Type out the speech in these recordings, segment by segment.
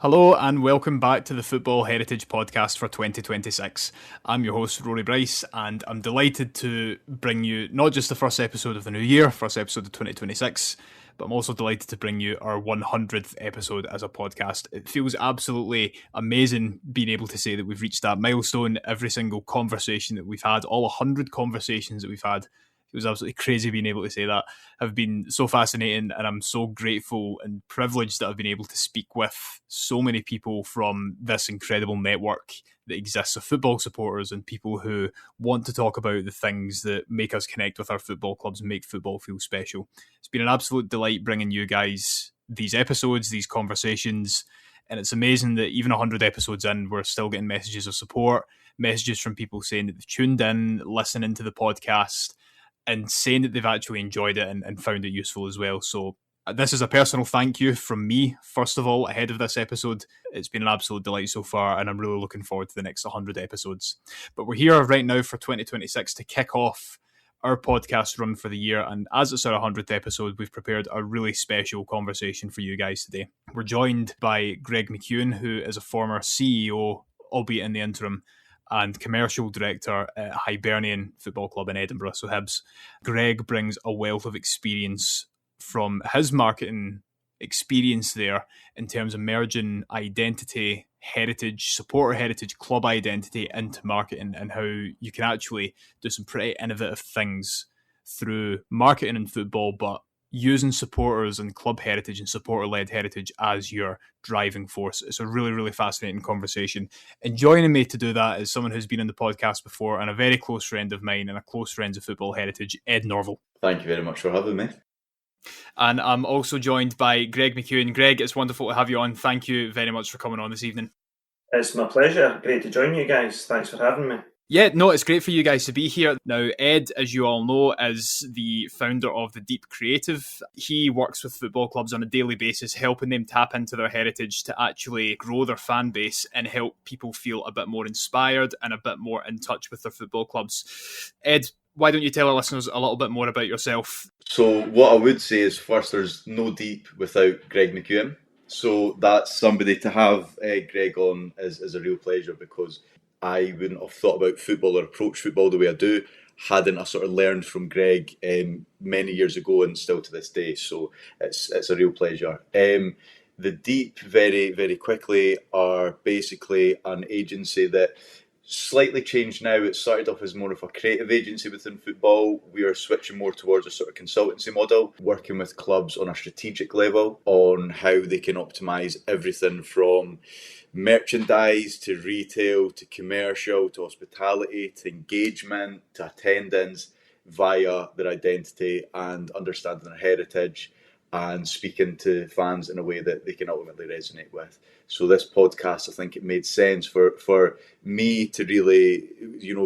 Hello and welcome back to the Football Heritage Podcast for 2026. I'm your host, Rory Bryce, and I'm delighted to bring you not just the first episode of the new year, first episode of 2026, but I'm also delighted to bring you our 100th episode as a podcast. It feels absolutely amazing being able to say that we've reached that milestone. Every single conversation that we've had, all 100 conversations that we've had, it was absolutely crazy being able to say that, have been so fascinating, and I'm so grateful and privileged that I've been able to speak with so many people from this incredible network that exists of football supporters and people who want to talk about the things that make us connect with our football clubs and make football feel special. It's been an absolute delight bringing you guys these episodes, these conversations, and it's amazing that even 100 episodes in, we're still getting messages of support, messages from people saying that they've tuned in, listening to the podcast, and saying that they've actually enjoyed it and found it useful as well. So this is a personal thank you from me, first of all, ahead of this episode. It's been an absolute delight so far, and I'm really looking forward to the next 100 episodes. But we're here right now for 2026 to kick off our podcast run for the year, and as it's our 100th episode, we've prepared a really special conversation for you guys today. We're joined by Greg McEwan, who is a former CEO, albeit in the interim, and commercial director at Hibernian Football Club in Edinburgh, so Hibs. Greg brings a wealth of experience from his marketing experience there in terms of merging identity, heritage, supporter heritage, club identity into marketing, and how you can actually do some pretty innovative things through marketing in football, but using supporters and club heritage and supporter-led heritage as your driving force. It's a really, really fascinating conversation. And joining me to do that is someone who's been on the podcast before and a very close friend of mine and a close friend of football heritage, Edd Norval. Thank you very much for having me. And I'm also joined by Greg McEwan. Greg, it's wonderful to have you on. Thank you very much for coming on this evening. It's my pleasure. Great to join you guys. Thanks for having me. Yeah, no, it's great for you guys to be here. Now, Edd, as you all know, is the founder of The Deep Creative. He works with football clubs on a daily basis, helping them tap into their heritage to actually grow their fan base and help people feel a bit more inspired and a bit more in touch with their football clubs. Edd, why don't you tell our listeners a little bit more about yourself? So what I would say is, first, there's no Deep without Greg McEwan. So that's somebody to have Greg on is a real pleasure, because I wouldn't have thought about football or approached football the way I do hadn't I sort of learned from Greg many years ago and still to this day. So it's a real pleasure. The Deep, very, very quickly, are basically an agency that slightly changed now. It started off as more of a creative agency within football. We are switching more towards a sort of consultancy model, working with clubs on a strategic level on how they can optimise everything from merchandise to retail to commercial to hospitality to engagement to attendance via their identity and understanding their heritage and speaking to fans in a way that they can ultimately resonate with. So this podcast, I think it made sense for me to really,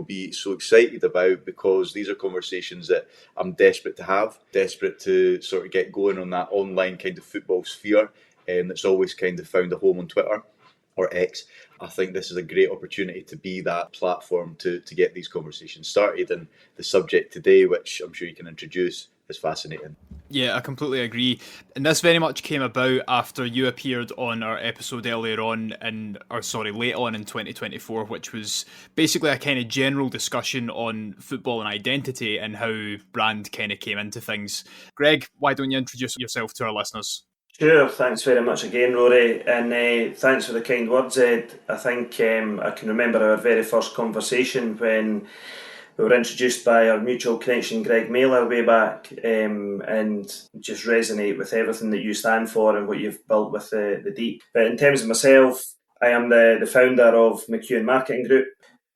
be so excited about, because these are conversations that I'm desperate to have, desperate to sort of get going on that online kind of football sphere, that's always kind of found a home on Twitter or X. I think this is a great opportunity to be that platform to get these conversations started. And the subject today, which I'm sure you can introduce, is fascinating. Yeah, I completely agree. And this very much came about after you appeared on our episode late on in 2024, which was basically a kind of general discussion on football and identity and how brand kind of came into things. Greg, why don't you introduce yourself to our listeners? Sure, thanks very much again, Rory, and thanks for the kind words, Ed. I think I can remember our very first conversation when we were introduced by our mutual connection, Greg Mailer, way back, and just resonate with everything that you stand for and what you've built with the Deep. But in terms of myself, I am the founder of McEwan Marketing Group.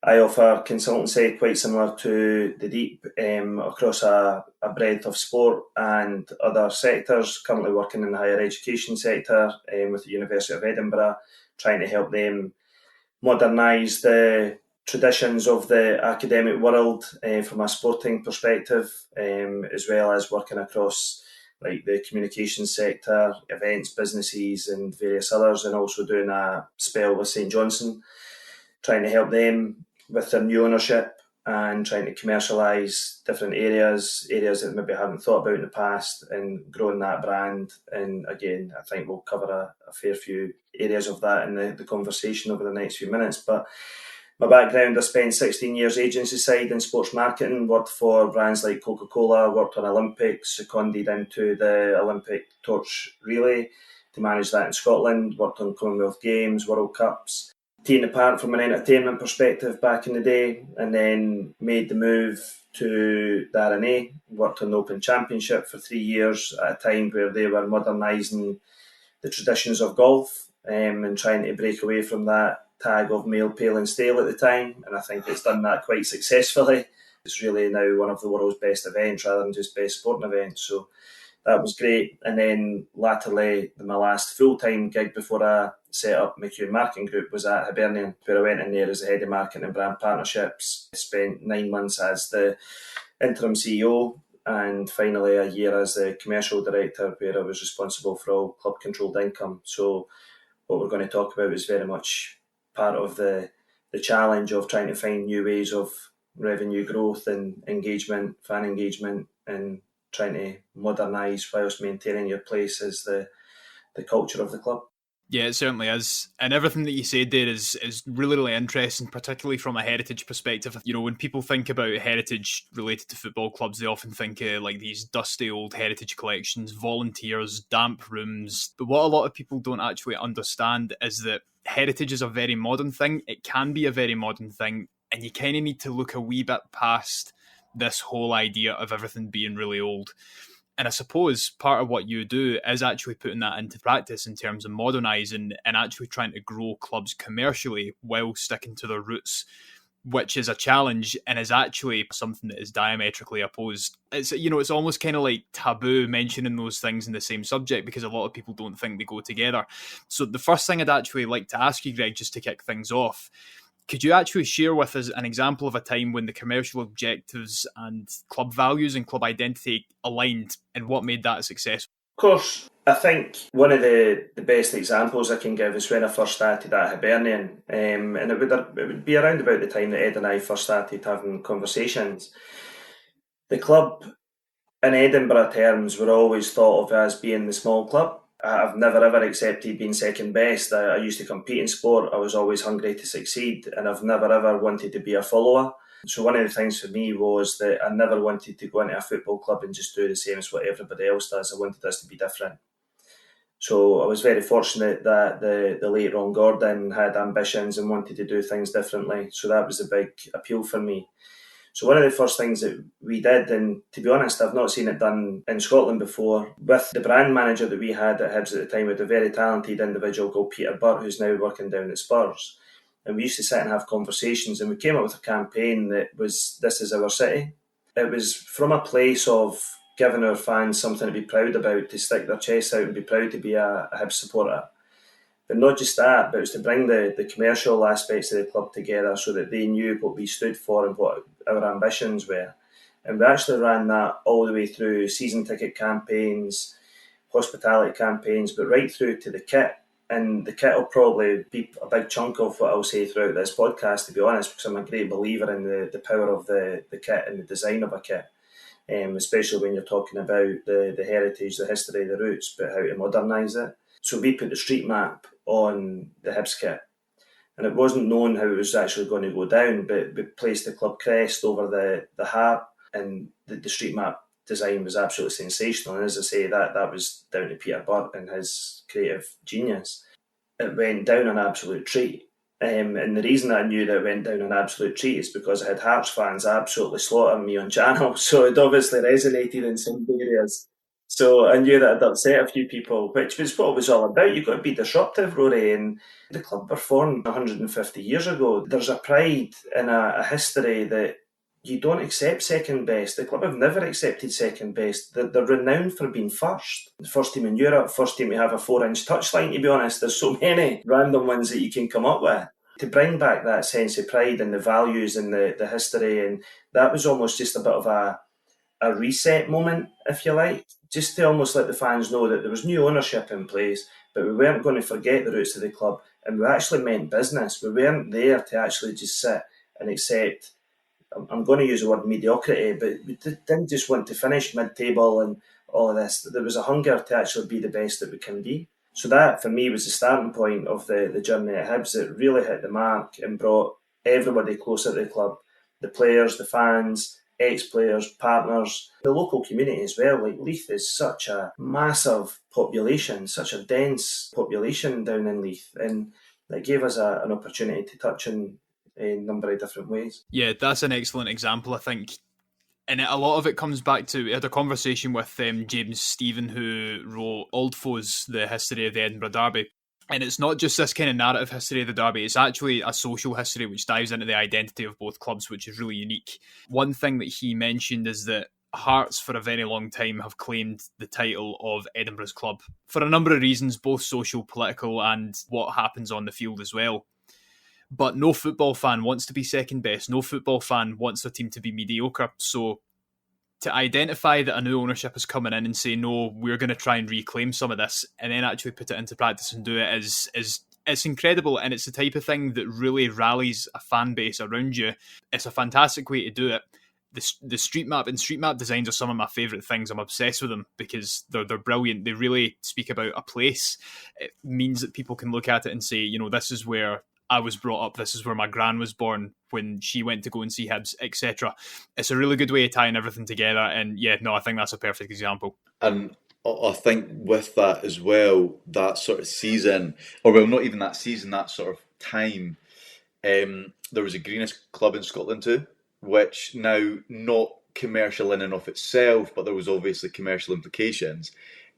I offer consultancy quite similar to the Deep across a breadth of sport and other sectors. Currently working in the higher education sector with the University of Edinburgh, trying to help them modernise the traditions of the academic world from a sporting perspective, as well as working across like the communications sector, events, businesses and various others, and also doing a spell with St Johnstone, trying to help them with their new ownership and trying to commercialise different areas that maybe I haven't thought about in the past, and growing that brand. And again, I think we'll cover a fair few areas of that in the conversation over the next few minutes. But my background, I spent 16 years agency side in sports marketing, worked for brands like Coca-Cola, worked on Olympics, seconded into the Olympic torch relay to manage that in Scotland, worked on Commonwealth Games, World Cups, taken apart from an entertainment perspective back in the day, and then made the move to the R&A, worked on the Open Championship for 3 years at a time where they were modernising the traditions of golf and trying to break away from that tag of male, pale and stale at the time, and I think it's done that quite successfully. It's really now one of the world's best events rather than just best sporting events, so that was great. And then latterly, my last full-time gig before I set up McEwan Marketing Group was at Hibernian, where I went in there as the head of marketing and brand partnerships. I spent 9 months as the interim CEO and finally a year as the commercial director, where I was responsible for all club-controlled income. So what we're going to talk about is very much part of the challenge of trying to find new ways of revenue growth and engagement, fan engagement, and trying to modernise whilst maintaining your place as the culture of the club. Yeah, it certainly is. And everything that you said there is really, really interesting, particularly from a heritage perspective. You know, when people think about heritage related to football clubs, they often think of like these dusty old heritage collections, volunteers, damp rooms. But what a lot of people don't actually understand is that heritage is a very modern thing. It can be a very modern thing. And you kind of need to look a wee bit past this whole idea of everything being really old. And I suppose part of what you do is actually putting that into practice in terms of modernising and actually trying to grow clubs commercially while sticking to their roots, which is a challenge and is actually something that is diametrically opposed. It's, you know, it's almost kind of like taboo mentioning those things in the same subject because a lot of people don't think they go together. So the first thing I'd actually like to ask you, Greg, just to kick things off, could you actually share with us an example of a time when the commercial objectives and club values and club identity aligned and what made that a success? Of course, I think one of the best examples I can give is when I first started at Hibernian, and it would be around about the time that Edd and I first started having conversations. The club in Edinburgh terms were always thought of as being the small club. I've never ever accepted being second best. I used to compete in sport. I was always hungry to succeed, and I've never ever wanted to be a follower. So one of the things for me was that I never wanted to go into a football club and just do the same as what everybody else does. I wanted us to be different. So I was very fortunate that the late Ron Gordon had ambitions and wanted to do things differently. So that was a big appeal for me. So one of the first things that we did, and to be honest, I've not seen it done in Scotland before, with the brand manager that we had at Hibs at the time, with a very talented individual called Peter Burt, who's now working down at Spurs. And we used to sit and have conversations, and we came up with a campaign that was, "This is our city." It was from a place of giving our fans something to be proud about, to stick their chests out and be proud to be a Hibs supporter. But not just that, but it was to bring the commercial aspects of the club together so that they knew what we stood for and what our ambitions were. And we actually ran that all the way through season ticket campaigns, hospitality campaigns, but right through to the kit. And the kit will probably be a big chunk of what I'll say throughout this podcast, to be honest, because I'm a great believer in the power of the kit and the design of a kit, especially when you're talking about the heritage, the history, the roots, but how to modernise it. So we put the street map on the Hibs kit, and it wasn't known how it was actually going to go down, but we placed the club crest over the heart, and the street map design was absolutely sensational. And as I say, that was down to Peter Burt and his creative genius. It went down an absolute treat. And the reason I knew that it went down an absolute treat is because I had Hearts fans absolutely slaughtering me on channel. So it obviously resonated in some areas. So I knew that I'd upset a few people, which was what it was all about. You've got to be disruptive, Rory. And the club were formed 150 years ago. There's a pride and a history that you don't accept second best. The club have never accepted second best. They're renowned for being first. The first team in Europe, first team to have a 4-inch touchline, to be honest. There's so many random ones that you can come up with. To bring back that sense of pride and the values and the history, and that was almost just a bit of a reset moment, if you like, just to almost let the fans know that there was new ownership in place, but we weren't going to forget the roots of the club, and we actually meant business. We weren't there to actually just sit and accept, I'm going to use the word mediocrity, but we didn't just want to finish mid-table and all of this. There was a hunger to actually be the best that we can be. So that, for me, was the starting point of the journey at Hibs. It really hit the mark and brought everybody closer to the club. The players, the fans, ex-players, partners, the local community as well. Like, Leith is such a massive population, such a dense population down in Leith. And it gave us an opportunity to touch in a number of different ways. Yeah, that's an excellent example, I think. And a lot of it comes back to, we had a conversation with James Stephen, who wrote Old Foes, the history of the Edinburgh Derby. And it's not just this kind of narrative history of the Derby, it's actually a social history which dives into the identity of both clubs, which is really unique. One thing that he mentioned is that Hearts for a very long time have claimed the title of Edinburgh's club for a number of reasons, both social, political, and what happens on the field as well. But no football fan wants to be second best. No football fan wants their team to be mediocre. So to identify that a new ownership is coming in and say, no, we're going to try and reclaim some of this, and then actually put it into practice and do it is it's incredible. And it's the type of thing that really rallies a fan base around you. It's a fantastic way to do it. The street map and street map designs are some of my favourite things. I'm obsessed with them because they're brilliant. They really speak about a place. It means that people can look at it and say, you know, this is where I was brought up, this is where my gran was born when she went to go and see Hibs, etc. It's a really good way of tying everything together, and yeah, no, I think that's a perfect example. And I think with that as well, that sort of season, or well, not even that season, that sort of time, there was a greenest club in Scotland too, which now not commercial in and of itself, but there was obviously commercial implications.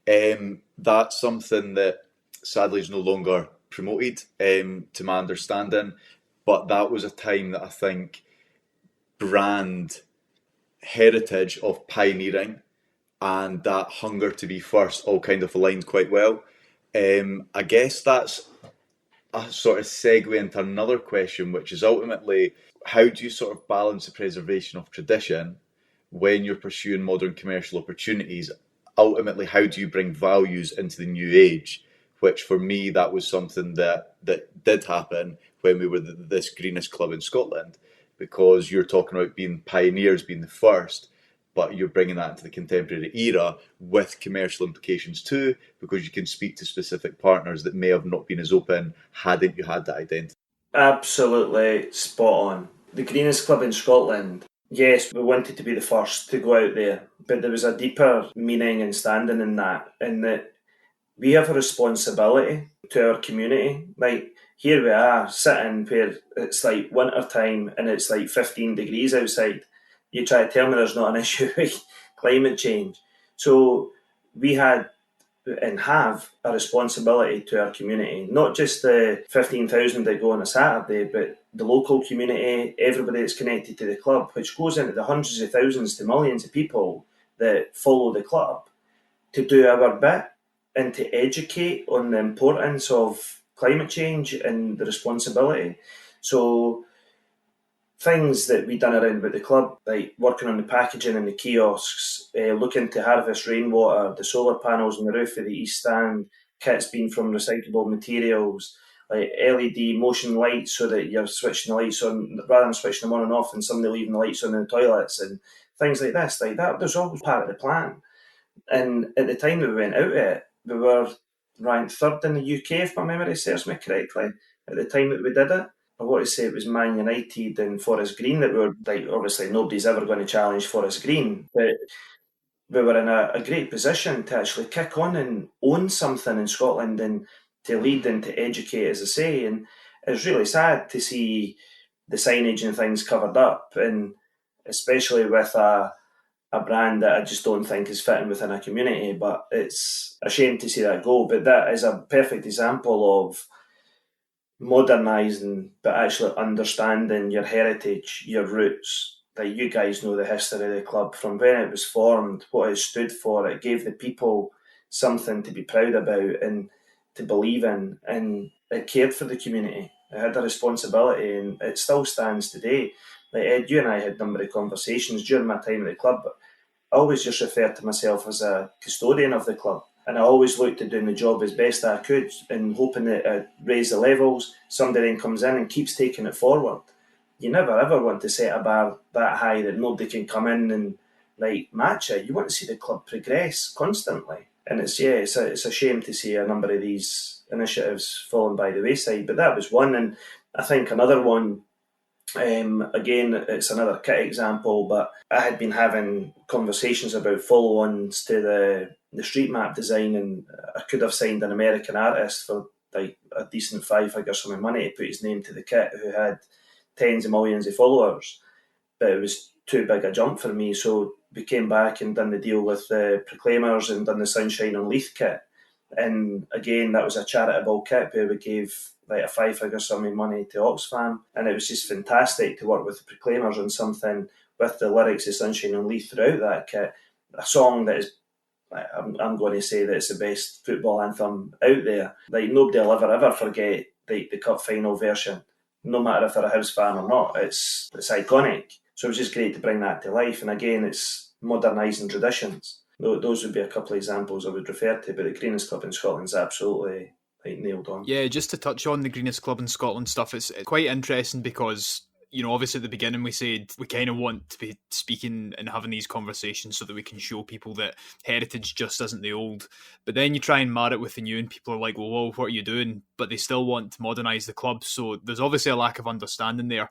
That's something that sadly is no longer promoted, to my understanding, but that was a time that I think brand heritage of pioneering and that hunger to be first all kind of aligned quite well. I guess that's a sort of segue into another question, which is ultimately, how do you sort of balance the preservation of tradition when you're pursuing modern commercial opportunities? Ultimately, how do you bring values into the new age? Which for me, that was something that did happen when we were this greenest club in Scotland, because you're talking about being pioneers, being the first, but you're bringing that into the contemporary era with commercial implications too, because you can speak to specific partners that may have not been as open hadn't you had that identity. Absolutely spot on. The greenest club in Scotland, yes, we wanted to be the first to go out there, but there was a deeper meaning and standing in that we have a responsibility to our community. Like, here we are sitting where it's like winter time and it's like 15 degrees outside. You try to tell me there's not an issue with climate change. So we had and have a responsibility to our community, not just the 15,000 that go on a Saturday, but the local community, everybody that's connected to the club, which goes into the hundreds of thousands to millions of people that follow the club, to do our bit and to educate on the importance of climate change and the responsibility. So things that we done around about the club, like working on the packaging and the kiosks, looking to harvest rainwater, the solar panels on the roof of the East Stand, kits being from recyclable materials, like LED motion lights so that you're switching the lights on, rather than switching them on and off and somebody leaving the lights on in the toilets and things like this. Like that was always part of the plan. And at the time that we went out it, we were ranked third in the UK, if my memory serves me correctly, at the time that we did it. I want to say it was Man United and Forest Green that we were, like, obviously nobody's ever going to challenge Forest Green, but we were in a great position to actually kick on and own something in Scotland and to lead and to educate, as I say. And it's really sad to see the signage and things covered up, and especially with a brand that I just don't think is fitting within a community. But it's a shame to see that go. But that is a perfect example of modernising, but actually understanding your heritage, your roots. That you guys know the history of the club from when it was formed, what it stood for. It gave the people something to be proud about and to believe in, and it cared for the community. It had a responsibility, and it still stands today. Like Ed, you and I had a number of conversations during my time at the club, but I always just referred to myself as a custodian of the club. And I always looked at doing the job as best I could and hoping that I'd raise the levels. Somebody then comes in and keeps taking it forward. You never ever want to set a bar that high that nobody can come in and like match it. You want to see the club progress constantly. And it's a shame to see a number of these initiatives falling by the wayside. But that was one, and I think another one. Again, it's another kit example, but I had been having conversations about follow-ons to the street map design, and I could have signed an American artist for like a decent 5-figure sum of money to put his name to the kit, who had tens of millions of followers, but it was too big a jump for me. So we came back and done the deal with the Proclaimers and done the Sunshine on Leith kit. And again, that was a charitable kit where we gave like a 5-figure sum of money to Oxfam, and it was just fantastic to work with the Proclaimers on something with the lyrics of Sunshine on Leith throughout that kit. A song that is, I'm going to say that it's the best football anthem out there. Like, nobody will ever forget the cup final version, no matter if they're a Hibs fan or not. It's iconic. So it was just great to bring that to life. And again, it's modernising traditions. Those would be a couple of examples I would refer to, but the greenest club in Scotland's absolutely nailed on. Yeah, just to touch on the greenest club in Scotland stuff, it's quite interesting because, you know, obviously at the beginning we said we kind of want to be speaking and having these conversations so that we can show people that heritage just isn't the old. But then you try and mar it with the new and people are like, well, whoa, what are you doing? But they still want to modernise the club. So there's obviously a lack of understanding there.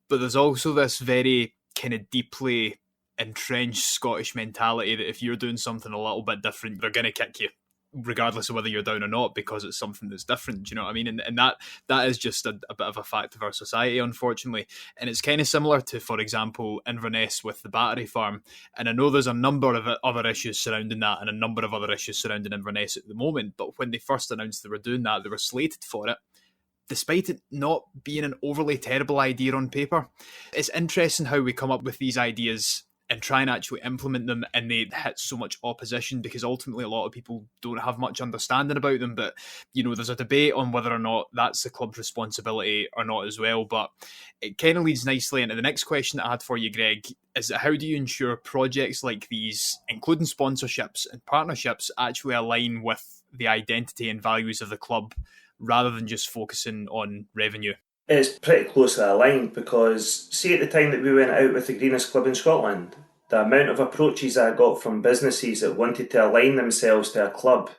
But there's also this very kind of deeply entrenched Scottish mentality that if you're doing something a little bit different, they're going to kick you, regardless of whether you're down or not, because it's something that's different. Do you know what I mean? And that is just a bit of a fact of our society, unfortunately. And it's kind of similar to, for example, Inverness with the battery farm. And I know there's a number of other issues surrounding that and a number of other issues surrounding Inverness at the moment. But when they first announced they were doing that, they were slated for it, despite it not being an overly terrible idea on paper. It's interesting how we come up with these ideas and try and actually implement them, and they hit so much opposition because ultimately a lot of people don't have much understanding about them. But, you know, there's a debate on whether or not that's the club's responsibility or not as well. But it kind of leads nicely into the next question that I had for you, Greg, is how do you ensure projects like these, including sponsorships and partnerships, actually align with the identity and values of the club rather than just focusing on revenue? It's pretty closely aligned because, see, at the time that we went out with the greenest club in Scotland, the amount of approaches I got from businesses that wanted to align themselves to a club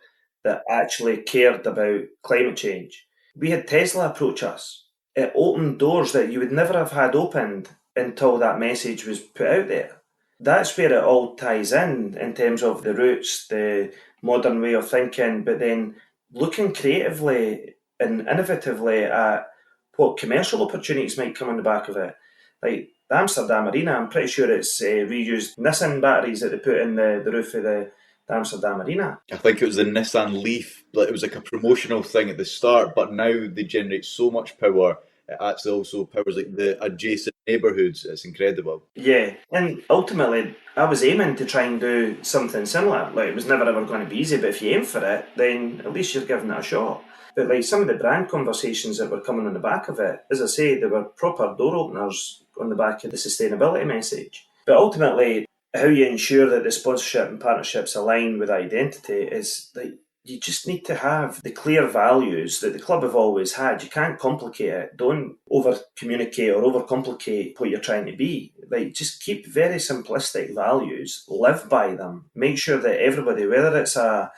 that actually cared about climate change. We had Tesla approach us. It opened doors that you would never have had opened until that message was put out there. That's where it all ties in terms of the roots, the modern way of thinking, but then looking creatively and innovatively at what commercial opportunities might come on the back of it. Like the Amsterdam Arena, I'm pretty sure it's reused Nissan batteries that they put in the roof of the Amsterdam Arena. I think it was the Nissan Leaf. It was like a promotional thing at the start, but now they generate so much power. It actually also powers like the adjacent neighbourhoods. It's incredible. Yeah, and ultimately I was aiming to try and do something similar. Like, it was never ever going to be easy, but if you aim for it, then at least you're giving it a shot. But like some of the brand conversations that were coming on the back of it, as I say, they were proper door openers on the back of the sustainability message. But ultimately, how you ensure that the sponsorship and partnerships align with identity is that you just need to have the clear values that the club have always had. You can't complicate it. Don't over-communicate or over-complicate what you're trying to be. Like, just keep very simplistic values, live by them. Make sure that everybody, whether it's a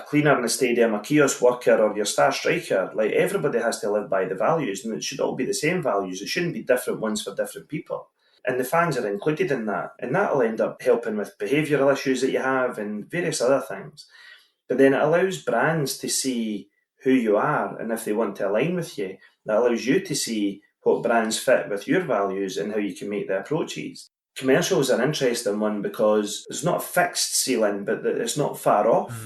cleaner in the stadium, a kiosk worker, or your star striker, like, everybody has to live by the values, and it should all be the same values. It shouldn't be different ones for different people. And the fans are included in that, and that'll end up helping with behavioural issues that you have and various other things. But then it allows brands to see who you are, and if they want to align with you, that allows you to see what brands fit with your values and how you can make the approaches. Commercials are an interesting one because there's not a fixed ceiling, but it's not far off.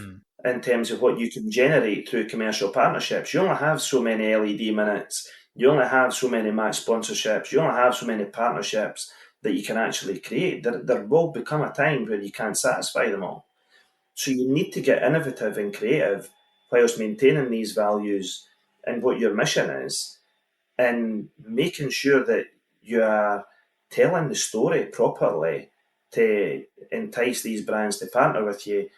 In terms of what you can generate through commercial partnerships. You only have so many LED minutes, you only have so many match sponsorships, you only have so many partnerships that you can actually create. There will become a time where you can't satisfy them all. So you need to get innovative and creative whilst maintaining these values and what your mission is, and making sure that you are telling the story properly to entice these brands to partner with you.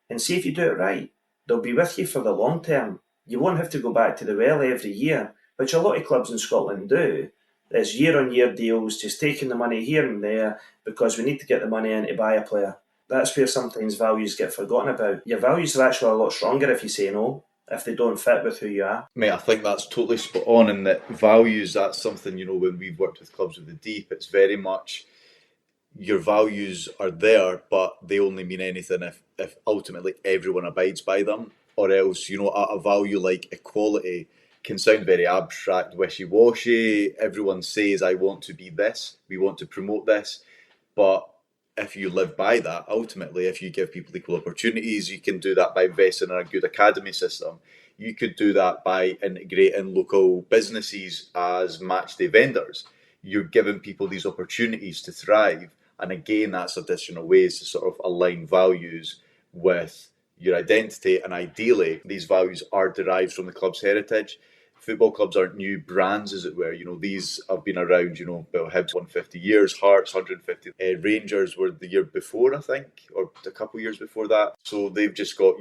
And see if you do it right. They'll be with you for the long term. You won't have to go back to the well every year, which a lot of clubs in Scotland do. It's year-on-year deals, just taking the money here and there because we need to get the money in to buy a player. that's where sometimes values get forgotten about. Your values are actually a lot stronger if you say no, if they don't fit with who you are. Mate, I think that's totally spot on, and that values, that's something, when we've worked with clubs with the deep, it's very much your values are there, but they only mean anything if ultimately everyone abides by them, or else, a value like equality can sound very abstract, wishy-washy. Everyone says, I want to be this, we want to promote this, but if you live by that, ultimately, if you give people equal opportunities, you can do that by investing in a good academy system. You could do that by integrating local businesses as match day vendors. You're giving people these opportunities to thrive. And again, that's additional ways to sort of align values with your identity. And ideally, these values are derived from the club's heritage. Football clubs aren't new brands, as it were. These have been around, Hibs 150 years, Hearts 150. Rangers were the year before, I think, or a couple of years before that. So they've just got,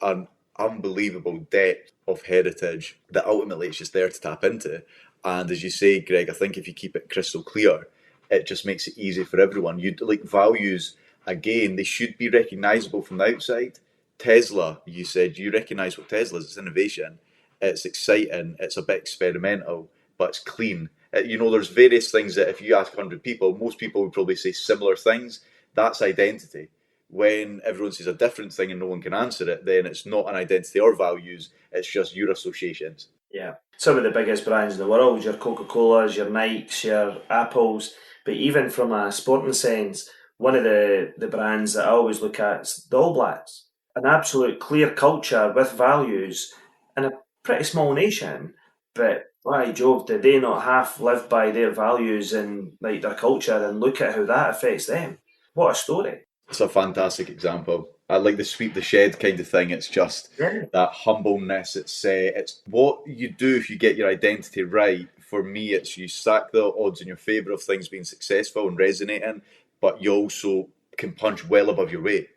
an unbelievable depth of heritage that ultimately it's just there to tap into. And as you say, Greg, I think if you keep it crystal clear, it just makes it easy for everyone. Values, again, they should be recognisable from the outside. Tesla, you said, you recognise what Tesla is. It's innovation. It's exciting. It's a bit experimental, but it's clean. There's various things that if you ask 100 people, most people would probably say similar things. That's identity. When everyone says a different thing and no one can answer it, then it's not an identity or values. It's just your associations. Yeah. Some of the biggest brands in the world, your Coca-Colas, your Nikes, your Apples, but even from a sporting sense, one of the brands that I always look at is the All Blacks. An absolute clear culture with values in a pretty small nation, but by Jove, did they not half live by their values and like their culture, and look at how that affects them. What a story. It's a fantastic example. I like the sweep the shed kind of thing. It's just that humbleness. It's what you do if you get your identity right. For me, it's you stack the odds in your favour of things being successful and resonating, but you also can punch well above your weight.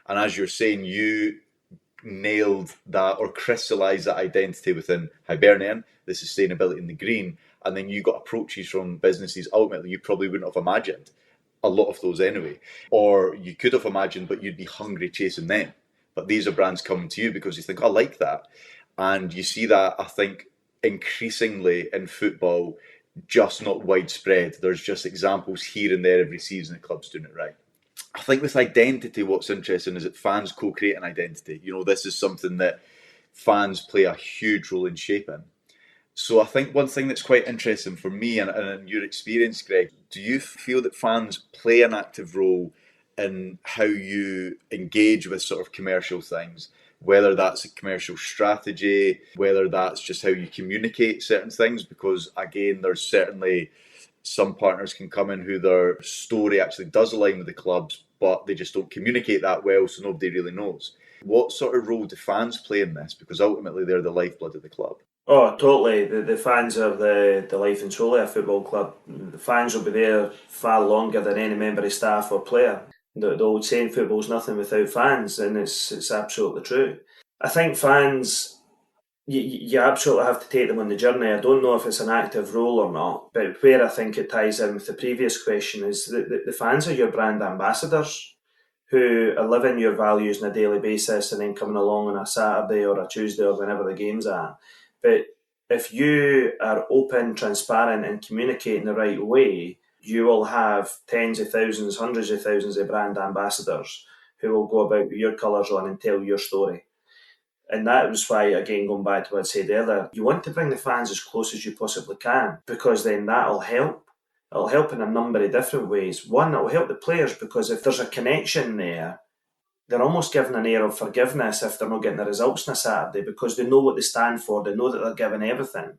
And as you're saying, you nailed that or crystallised that identity within Hibernian, the sustainability in the green, and then you got approaches from businesses ultimately you probably wouldn't have imagined. A lot of those anyway. Or you could have imagined, but you'd be hungry chasing them. But these are brands coming to you because you think, I like that. And you see that, I think, increasingly in football, just not widespread. There's just examples here and there every season the club's doing it right. I think with identity, what's interesting is that fans co-create an identity. This is something that fans play a huge role in shaping. So I think one thing that's quite interesting for me and in your experience, Greg, do you feel that fans play an active role in how you engage with sort of commercial things, whether that's a commercial strategy, whether that's just how you communicate certain things? Because again, there's certainly some partners can come in who their story actually does align with the clubs, but they just don't communicate that well, so nobody really knows. What sort of role do fans play in this? Because ultimately they're the lifeblood of the club. Oh, totally. The fans are the life and soul of a football club. The fans will be there far longer than any member of staff or player. The old saying, football's nothing without fans, and it's absolutely true. I think fans, you absolutely have to take them on the journey. I don't know if it's an active role or not, but where I think it ties in with the previous question is that the fans are your brand ambassadors who are living your values on a daily basis and then coming along on a Saturday or a Tuesday or whenever the games are. But if you are open, transparent and communicate in the right way, you will have tens of thousands, hundreds of thousands of brand ambassadors who will go about with your colours on and tell your story. And that was why, again, going back to what I said earlier, you want to bring the fans as close as you possibly can, because then that'll help. It'll help in a number of different ways. One, it'll help the players, because if there's a connection there, they're almost given an air of forgiveness if they're not getting the results on a Saturday, because they know what they stand for, they know that they're giving everything.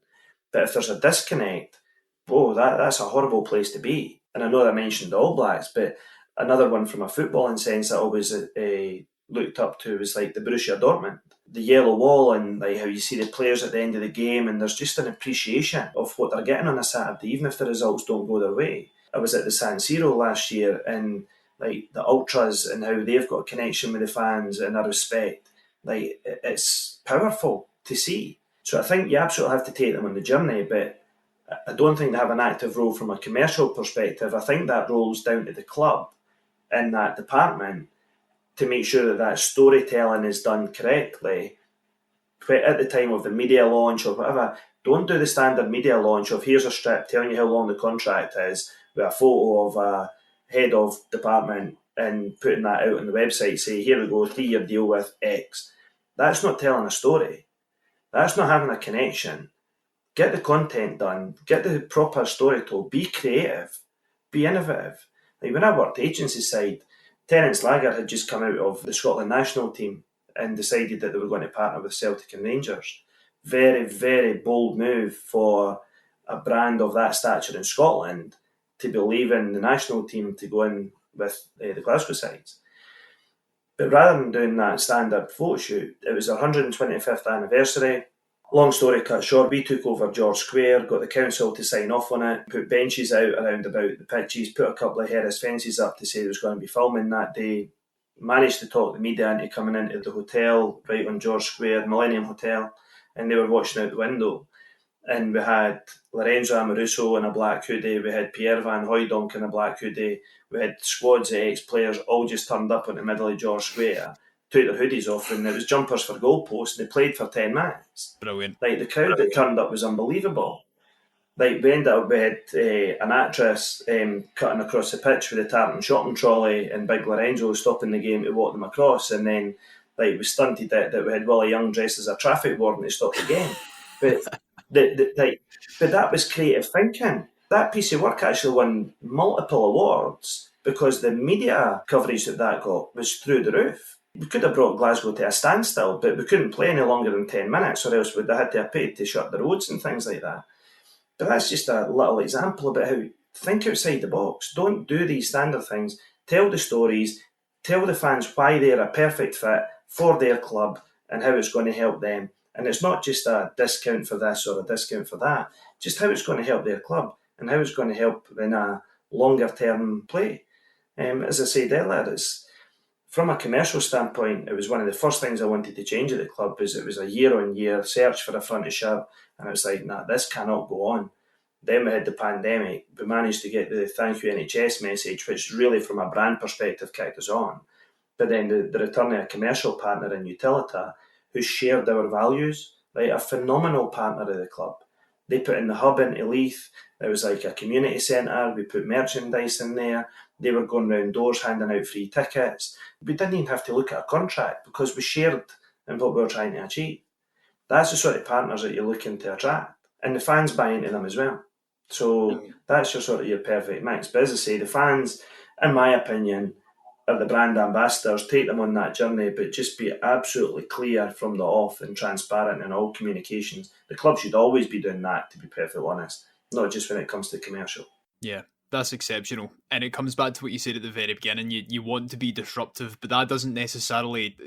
But if there's a disconnect, that's a horrible place to be. And I know that I mentioned the All Blacks, but another one from a footballing sense I always looked up to was like the Borussia Dortmund. The yellow wall and like how you see the players at the end of the game, and there's just an appreciation of what they're getting on a Saturday, even if the results don't go their way. I was at the San Siro last year, and like the ultras and how they've got a connection with the fans and a respect, like it's powerful to see. So I think you absolutely have to take them on the journey, but I don't think they have an active role from a commercial perspective. I think that rolls down to the club in that department, to make sure that storytelling is done correctly at the time of the media launch or whatever. Don't do the standard media launch of here's a strip telling you how long the contract is with a photo of a head of department and putting that out on the website, say, here we go, 3-year deal with X. That's not telling a story. That's not having a connection. Get the content done. Get the proper story told. Be creative. Be innovative. Like when I worked agency side, Terence Lager had just come out of the Scotland national team and decided that they were going to partner with Celtic and Rangers. Very, very bold move for a brand of that stature in Scotland to be leaving the national team to go in with the Glasgow sides. But rather than doing that standard photo shoot, it was their 125th anniversary. Long story cut short, we took over George Square, got the council to sign off on it, put benches out around about the pitches, put a couple of Harris fences up to say there was going to be filming that day, managed to talk the media into coming into the hotel right on George Square, Millennium Hotel, and they were watching out the window. And we had Lorenzo Amoruso in a black hoodie, we had Pierre Van Hooijdonk in a black hoodie, we had squads of ex-players all just turned up in the middle of George Square, took their hoodies off, and it was jumpers for goalposts, and they played for 10 minutes. Brilliant. Like, the crowd that turned up was unbelievable. Like, we had an actress cutting across the pitch with a tartan shopping trolley, and Big Lorenzo stopping the game to walk them across, and then like we stunted that we had Willie Young dressed as a traffic warden to stop the game. But but that was creative thinking. That piece of work actually won multiple awards because the media coverage that got was through the roof. We could have brought Glasgow to a standstill, but we couldn't play any longer than 10 minutes, or else we'd have had to have paid to shut the roads and things like that. But that's just a little example about how think outside the box. Don't do these standard things. Tell the stories. Tell the fans why they're a perfect fit for their club and how it's going to help them. And it's not just a discount for this or a discount for that. Just how it's going to help their club and how it's going to help in a longer term play. As I said earlier, it's from a commercial standpoint, it was one of the first things I wanted to change at the club. It was a year-on-year search for a front of shirt, and I was like, nah, this cannot go on. Then we had the pandemic. We managed to get the thank you NHS message, which really from a brand perspective kicked us on. But then the return of a commercial partner in Utilita who shared our values, like a phenomenal partner of the club. They put in the hub into Leith. It was like a community centre. We put merchandise in there. They were going round doors handing out free tickets. We didn't even have to look at a contract because we shared in what we were trying to achieve. That's the sort of partners that you're looking to attract. And the fans buy into them as well. So that's your perfect mix. But as I say, the fans, in my opinion, are the brand ambassadors. Take them on that journey, but just be absolutely clear from the off and transparent in all communications. The club should always be doing that, to be perfectly honest, not just when it comes to commercial. Yeah, that's exceptional. And it comes back to what you said at the very beginning. You want to be disruptive, but that doesn't necessarily,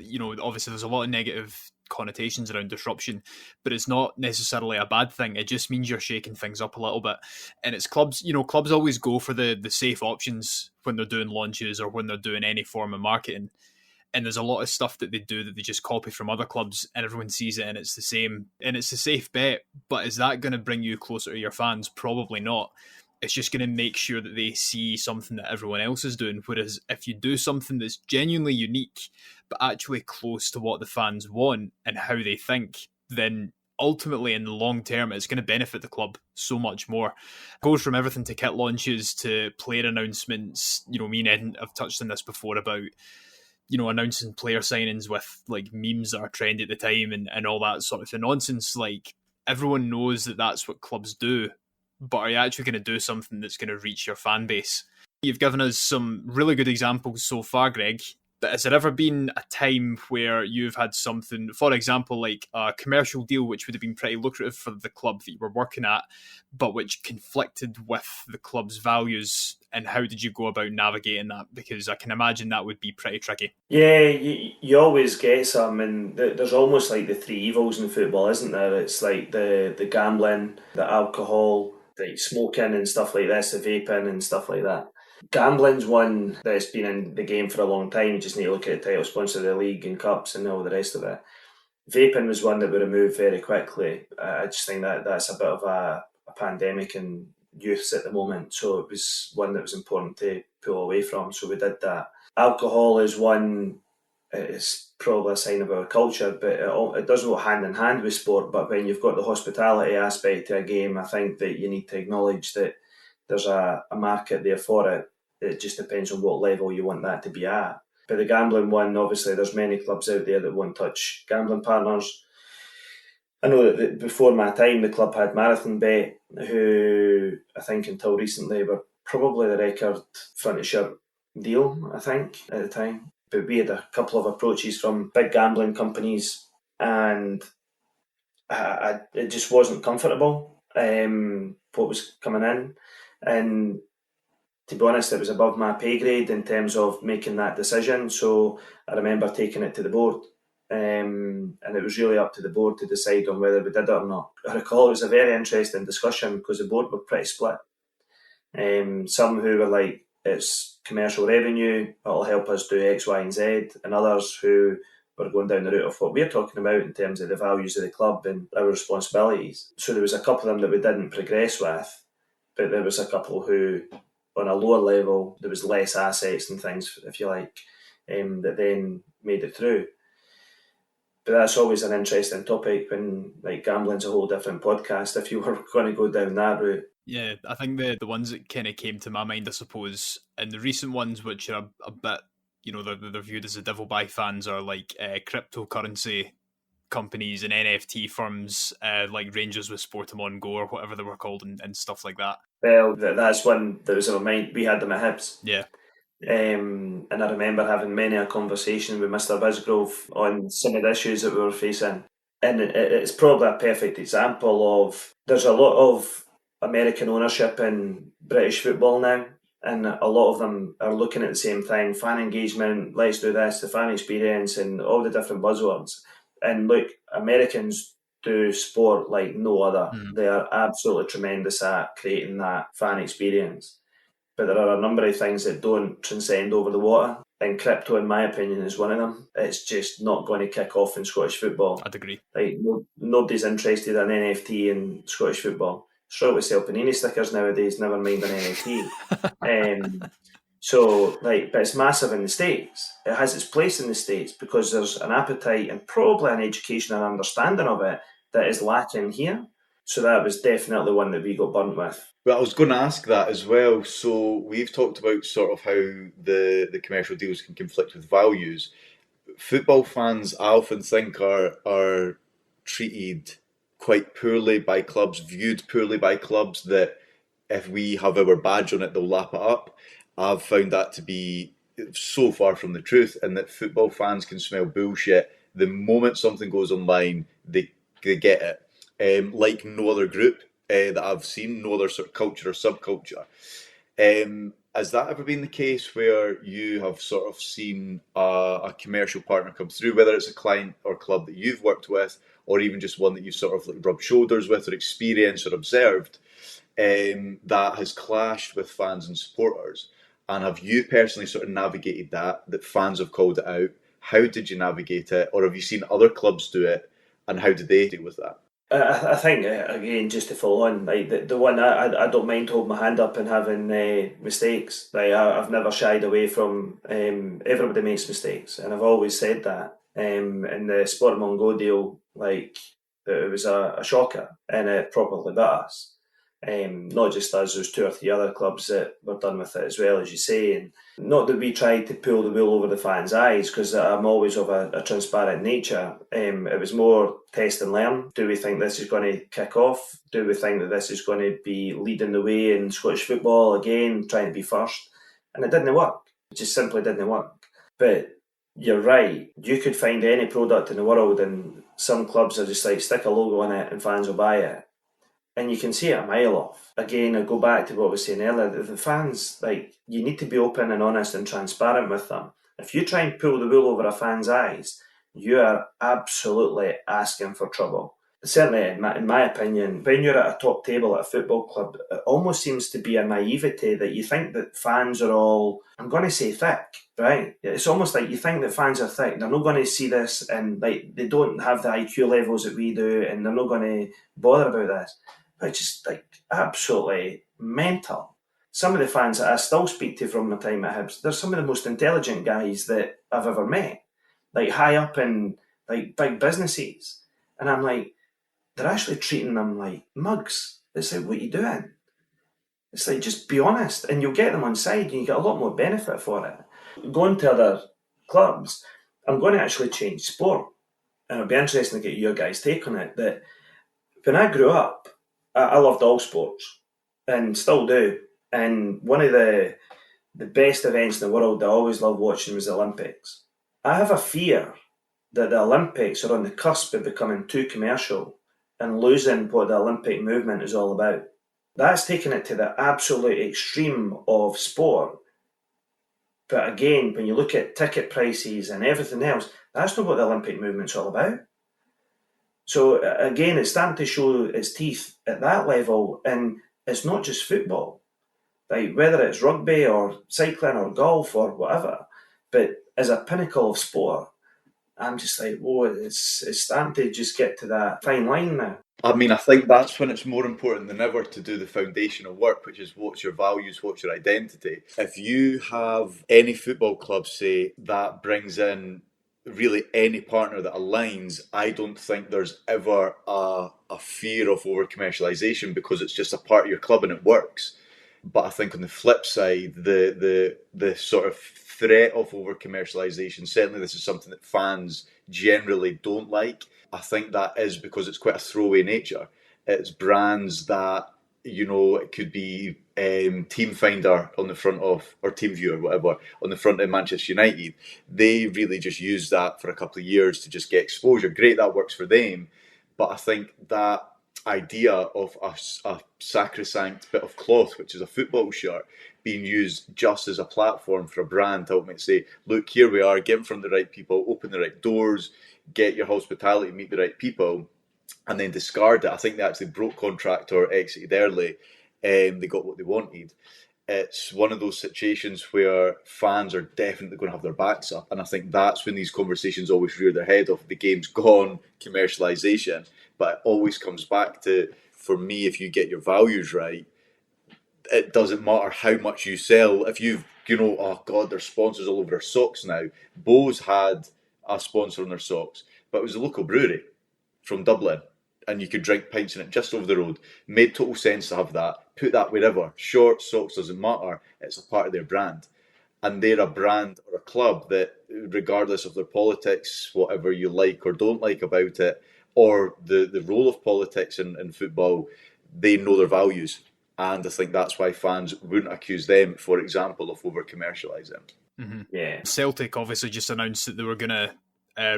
obviously there's a lot of negative connotations around disruption, but it's not necessarily a bad thing. It just means you're shaking things up a little bit. And it's clubs always go for the safe options when they're doing launches or when they're doing any form of marketing. And there's a lot of stuff that they do that they just copy from other clubs and everyone sees it and it's the same. And it's a safe bet. But is that going to bring you closer to your fans? Probably not. It's just going to make sure that they see something that everyone else is doing. Whereas if you do something that's genuinely unique, but actually close to what the fans want and how they think, then ultimately in the long term, it's going to benefit the club so much more. It goes from everything to kit launches to player announcements. Me and Ed have touched on this before about, announcing player signings with like memes that are trendy at the time and all that sort of nonsense. Like everyone knows that that's what clubs do. But are you actually going to do something that's going to reach your fan base? You've given us some really good examples so far, Greg. But has there ever been a time where you've had something, for example, like a commercial deal which would have been pretty lucrative for the club that you were working at, but which conflicted with the club's values? And how did you go about navigating that? Because I can imagine that would be pretty tricky. Yeah, you always get some, and there's almost like the three evils in football, isn't there? It's like the gambling, the alcohol, like smoking and stuff like this, the vaping and stuff like that. Gambling's one that's been in the game for a long time. You just need to look at the title sponsor of the league and cups and all the rest of it. Vaping was one that we removed very quickly. I just think that's a bit of a pandemic in youths at the moment, so it was one that was important to pull away from, so we did that. Alcohol is one it's probably a sign of our culture, but it does go hand in hand with sport. But when you've got the hospitality aspect to a game, I think that you need to acknowledge that there's a market there for it. It just depends on what level you want that to be at. But the gambling one, obviously, there's many clubs out there that won't touch gambling partners. I know that before my time, the club had Marathon Bet, who I think until recently were probably the record front of shirt deal, I think, at the time. But we had a couple of approaches from big gambling companies, and it just wasn't comfortable, what was coming in. And to be honest, it was above my pay grade in terms of making that decision. So I remember taking it to the board. And it was really up to the board to decide on whether we did it or not. I recall it was a very interesting discussion because the board were pretty split. Some who were like, it's commercial revenue, it'll help us do X, Y, and Z, and others who were going down the route of what we're talking about in terms of the values of the club and our responsibilities. So there was a couple of them that we didn't progress with, but there was a couple who, on a lower level, there was less assets and things, if you like, that then made it through. But that's always an interesting topic when, like, gambling's a whole different podcast if you were going to go down that route. Yeah, I think the ones that kind of came to my mind, I suppose, and the recent ones which are a bit, they're viewed as the devil by fans, are like cryptocurrency companies and NFT firms, like Rangers with Sportum on Go or whatever they were called, and stuff like that. Well, that's one that was in my mind. We had them at Hibs. Yeah. And I remember having many a conversation with Mr. Bisgrove on some of the issues that we were facing. And it's probably a perfect example of, there's a lot of American ownership in British football now, and a lot of them are looking at the same thing: fan engagement, let's do this, the fan experience, and all the different buzzwords. And look, Americans do sport like no other. They are absolutely tremendous at creating that fan experience. But there are a number of things that don't transcend over the water, and crypto, in my opinion, is one of them. It's just not going to kick off in Scottish football. I'd agree. Like, nobody's interested in NFT in Scottish football. Struggle to sell panini stickers nowadays, never mind an NFT. So, but it's massive in the States. It has its place in the States because there's an appetite and probably an education and understanding of it that is lacking here. So that was definitely one that we got burnt with. Well, I was going to ask that as well. So we've talked about sort of how the commercial deals can conflict with values. Football fans, I often think, are treated quite poorly by clubs, viewed poorly by clubs, that if we have our badge on it, they'll lap it up. I've found that to be so far from the truth, and that football fans can smell bullshit the moment something goes online. They get it, like no other group that I've seen, no other sort of culture or subculture. Has that ever been the case where you have sort of seen a commercial partner come through, whether it's a client or club that you've worked with, or even just one that you've sort of like rubbed shoulders with or experienced or observed, that has clashed with fans and supporters? And have you personally sort of navigated that fans have called it out? How did you navigate it? Or have you seen other clubs do it, and how did they deal with that? I think, again, just to follow on, like the one, I don't mind holding my hand up and having mistakes. Like, I've never shied away from, everybody makes mistakes, and I've always said that. In the Sportum on Go deal, like, it was a shocker, and it probably bit us. Not just us, there's 2 or 3 other clubs that were done with it as well, as you say. And not that we tried to pull the wool over the fans' eyes, because I'm always of a transparent nature. It was more test and learn. Do we think this is going to kick off? Do we think that this is going to be leading the way in Scottish football again, trying to be first? And it didn't work. It just simply didn't work. But you're right. You could find any product in the world, and some clubs are just like, stick a logo on it and fans will buy it. And you can see it a mile off. Again, I go back to what I was saying earlier. The fans, like, you need to be open and honest and transparent with them. If you try and pull the wool over a fan's eyes, you are absolutely asking for trouble. Certainly, in my opinion, when you're at a top table at a football club, it almost seems to be a naivety that you think that fans are all, I'm going to say thick, right? It's almost like you think that fans are thick. They're not going to see this, and like, they don't have the IQ levels that we do, and they're not going to bother about this. It's just like absolutely mental. Some of the fans that I still speak to from my time at Hibs, they're some of the most intelligent guys that I've ever met. like high up in like big businesses. And I'm like, they're actually treating them like mugs. It's like, what are you doing? It's like, just be honest, and you'll get them on side, and you get a lot more benefit for it. Going to other clubs, I'm going to actually change sport, and it'll be interesting to get your guys' take on it. That when I grew up, I loved all sports, and still do. And one of the best events in the world that I always loved watching was the Olympics. I have a fear that the Olympics are on the cusp of becoming too commercial and losing what the Olympic movement is all about. That's taking it to the absolute extreme of sport. But again, when you look at ticket prices and everything else, that's not what the Olympic movement's all about. So again, it's starting to show its teeth at that level, and it's not just football. Like whether it's rugby or cycling or golf or whatever, but as a pinnacle of sport, I'm just like, whoa, it's starting to just get to that fine line now. I mean, I think that's when it's more important than ever to do the foundational work, which is what's your values, what's your identity. If you have any football club, say, that brings in really any partner that aligns, I don't think there's ever a fear of over-commercialisation, because it's just a part of your club and it works. But I think on the flip side, the sort of threat of over-commercialisation, certainly this is something that fans generally don't like. I think that is because it's quite a throwaway nature. It's brands that, you know, it could be Team Finder on the front of, or Team Viewer, whatever, on the front of Manchester United. They really just use that for a couple of years to just get exposure. Great, that works for them. But I think that idea of a sacrosanct bit of cloth, which is a football shirt, being used just as a platform for a brand to ultimately say, look, here we are, get in front of the right people, open the right doors, get your hospitality, meet the right people, and then discard it. I think they actually broke contract or exited early, and they got what they wanted. It's one of those situations where fans are definitely going to have their backs up, and I think that's when these conversations always rear their head of the game's gone, commercialisation. But it always comes back to, for me, if you get your values right, it doesn't matter how much you sell. If you've, you know, oh God, there's sponsors all over their socks now. Bose had a sponsor on their socks, but it was a local brewery from Dublin, and you could drink pints in it just over the road. Made total sense to have that. Put that wherever. Shorts, socks, doesn't matter. It's a part of their brand. And they're a brand or a club that, regardless of their politics, whatever you like or don't like about it, or the role of politics in football, they know their values. And I think that's why fans wouldn't accuse them, for example, of over-commercialising. Mm-hmm. Yeah. Celtic obviously just announced that they were going to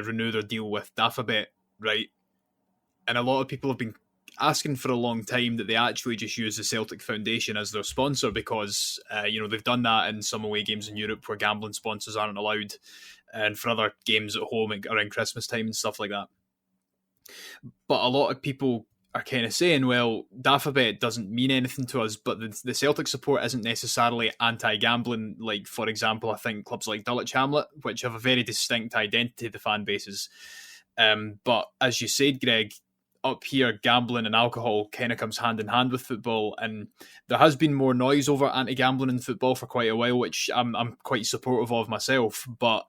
renew their deal with Dafabet, right? And a lot of people have been asking for a long time that they actually just use the Celtic Foundation as their sponsor, because they've done that in some away games in Europe where gambling sponsors aren't allowed, and for other games at home around Christmas time and stuff like that. But a lot of people are kind of saying, well, Dafabet doesn't mean anything to us, but the Celtic support isn't necessarily anti-gambling. Like, for example, I think clubs like Dulwich Hamlet, which have a very distinct identity, the fan bases. But as you said, Greg, up here, gambling and alcohol kind of comes hand in hand with football, and there has been more noise over anti-gambling in football for quite a while, which I'm quite supportive of myself, but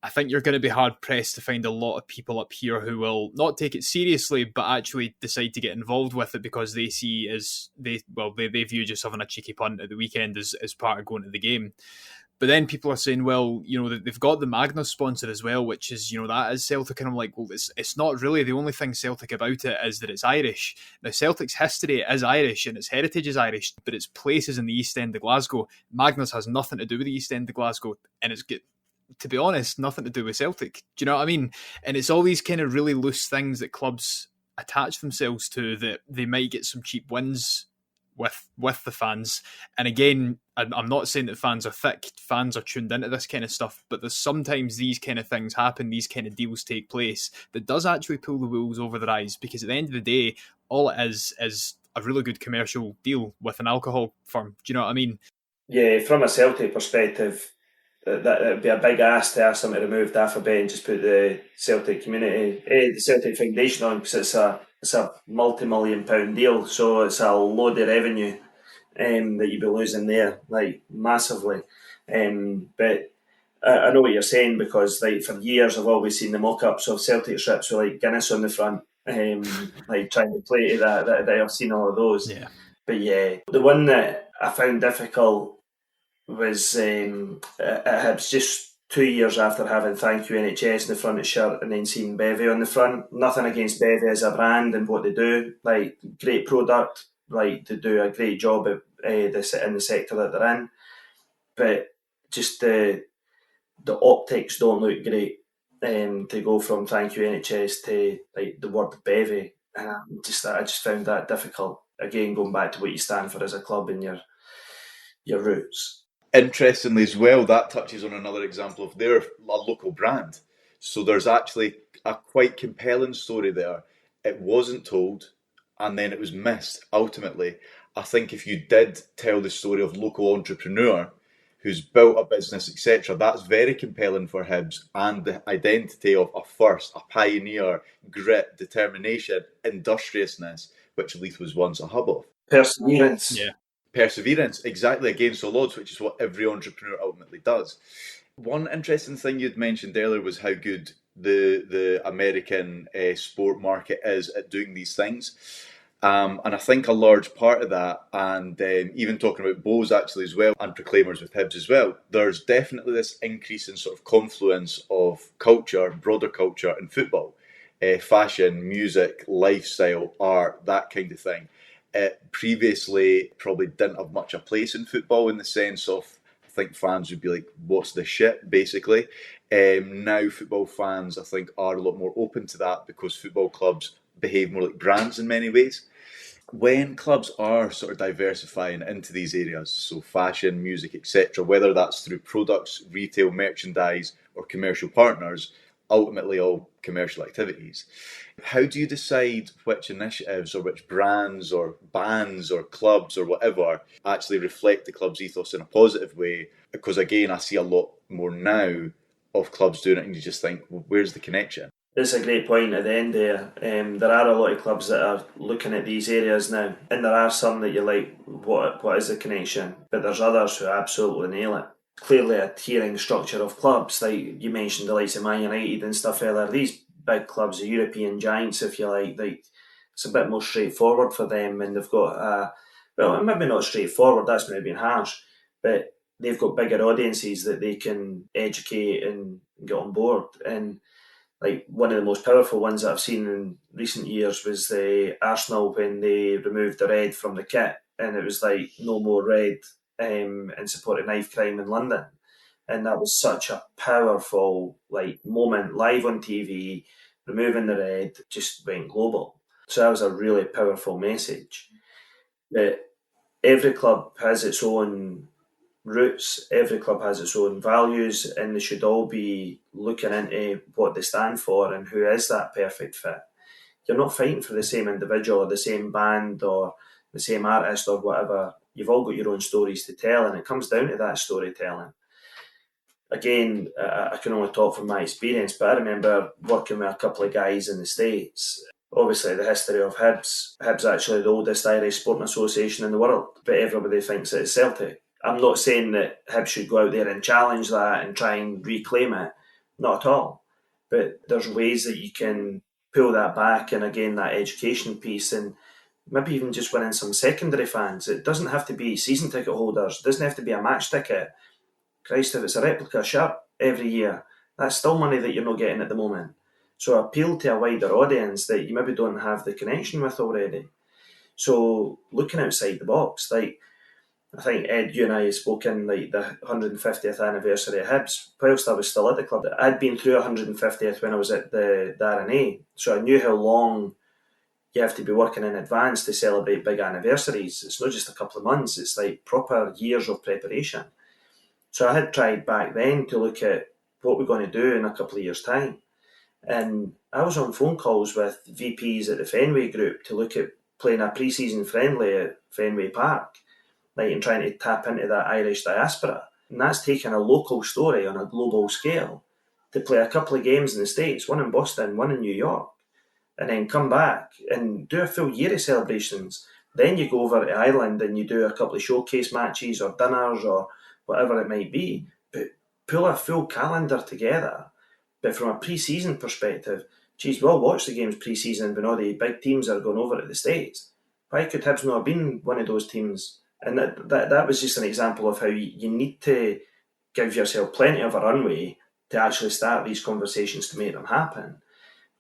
I think you're going to be hard-pressed to find a lot of people up here who will not take it seriously, but actually decide to get involved with it because they see they view just having a cheeky punt at the weekend as part of going to the game. But then people are saying, well, they've got the Magnus sponsor as well, which is, that is Celtic. And I'm like, well, it's not really. The only thing Celtic about it is that it's Irish. Now, Celtic's history is Irish and its heritage is Irish, but its place is in the East End of Glasgow. Magnus has nothing to do with the East End of Glasgow, and it's good, to be honest, nothing to do with Celtic. Do you know what I mean? And it's all these kind of really loose things that clubs attach themselves to that they might get some cheap wins with the fans. And again, I'm not saying that fans are thick, fans are tuned into this kind of stuff, but there's sometimes these kind of things happen, these kind of deals take place that does actually pull the wool over their eyes, because at the end of the day, all it is a really good commercial deal with an alcohol firm. Do you know what I mean? Yeah, from a Celtic perspective, that would be a big ask to ask them to remove Dafabet and just put the Celtic the Celtic Foundation on, because it's a multi-million pound deal, so it's a load of revenue that you'd be losing there, like massively. But I know what you're saying, because like for years I've always seen the mock-ups of Celtic strips with like Guinness on the front, like trying to play to that I've seen all of those. Yeah. But yeah, the one that I found difficult was at Hibs, just 2 years after having "Thank You NHS" in the front of the shirt and then seeing Bevy on the front. Nothing against Bevy as a brand and what they do, like great product, like they do a great job at in the sector that they're in, but just the optics don't look great. To go from "Thank You NHS" to like the word "Bevy," and I just found that difficult. Again, going back to what you stand for as a club and your roots. Interestingly as well, that touches on another example of their local brand. So there's actually a quite compelling story there. It wasn't told, and then it was missed. Ultimately, I think if you did tell the story of local entrepreneur who's built a business, etc., that's very compelling for Hibs, and the identity of a first, a pioneer, grit, determination, industriousness, which Leith was once a hub of. Perseverance. Yeah. Perseverance, exactly, against all odds, which is what every entrepreneur ultimately does. One interesting thing you'd mentioned earlier was how good the American sport market is at doing these things. And I think a large part of that, and even talking about Bows actually as well, and Proclaimers with Hibs as well, there's definitely this increase in sort of confluence of culture, broader culture in football. Fashion, music, lifestyle, art, that kind of thing. It previously probably didn't have much a place in football, in the sense of, I think fans would be like, what's the shit, basically. Now football fans, I think, are a lot more open to that, because football clubs behave more like brands in many ways. When clubs are sort of diversifying into these areas, so fashion, music, etc., whether that's through products, retail, merchandise, or commercial partners, ultimately all commercial activities, how do you decide which initiatives or which brands or bands or clubs or whatever actually reflect the club's ethos in a positive way? Because again, I see a lot more now of clubs doing it, and you just think, well, where's the connection? It's a great point at the end there. There are a lot of clubs that are looking at these areas now, and there are some that you're like, what is the connection? But there's others who absolutely nail it. Clearly a tiering structure of clubs, like you mentioned the likes of Man United and stuff earlier. These big clubs, the European giants, if you like it's a bit more straightforward for them, and they've got well, maybe not straightforward, that's maybe being harsh, but they've got bigger audiences that they can educate and get on board. And like one of the most powerful ones that I've seen in recent years was the Arsenal, when they removed the red from the kit, and it was like no more red, in support of knife crime in London. And that was such a powerful like moment, live on TV, removing the red, just went global. So that was a really powerful message. That every club has its own roots, every club has its own values, and they should all be looking into what they stand for and who is that perfect fit. You're not fighting for the same individual or the same band or the same artist or whatever. You've all got your own stories to tell, and it comes down to that storytelling. Again, I can only talk from my experience, but I remember working with a couple of guys in the States. Obviously, the history of Hibs. Hibs actually the oldest Irish sporting association in the world, but everybody thinks it's Celtic. I'm not saying that Hibs should go out there and challenge that and try and reclaim it. Not at all. But there's ways that you can pull that back, and again, that education piece, and maybe even just winning some secondary fans. It doesn't have to be season ticket holders. It doesn't have to be a match ticket. Christ, if it's a replica shirt every year, that's still money that you're not getting at the moment. So appeal to a wider audience that you maybe don't have the connection with already. So looking outside the box, like I think Ed, you and I have spoken like the 150th anniversary of Hibs. Whilst I was still at the club, I'd been through 150th when I was at the R&A, so I knew how long you have to be working in advance to celebrate big anniversaries. It's not just a couple of months, it's like proper years of preparation. So I had tried back then to look at what we're going to do in a couple of years' time. And I was on phone calls with VPs at the Fenway Group to look at playing a pre-season friendly at Fenway Park, like, and trying to tap into that Irish diaspora. And that's taking a local story on a global scale to play a couple of games in the States, one in Boston, one in New York, and then come back and do a full year of celebrations. Then you go over to Ireland and you do a couple of showcase matches or dinners or whatever it might be. But pull a full calendar together, but from a pre-season perspective, geez, we all watch the games pre-season when all the big teams are going over to the States. Why could Hibs not have been one of those teams? And that was just an example of how you need to give yourself plenty of a runway to actually start these conversations to make them happen.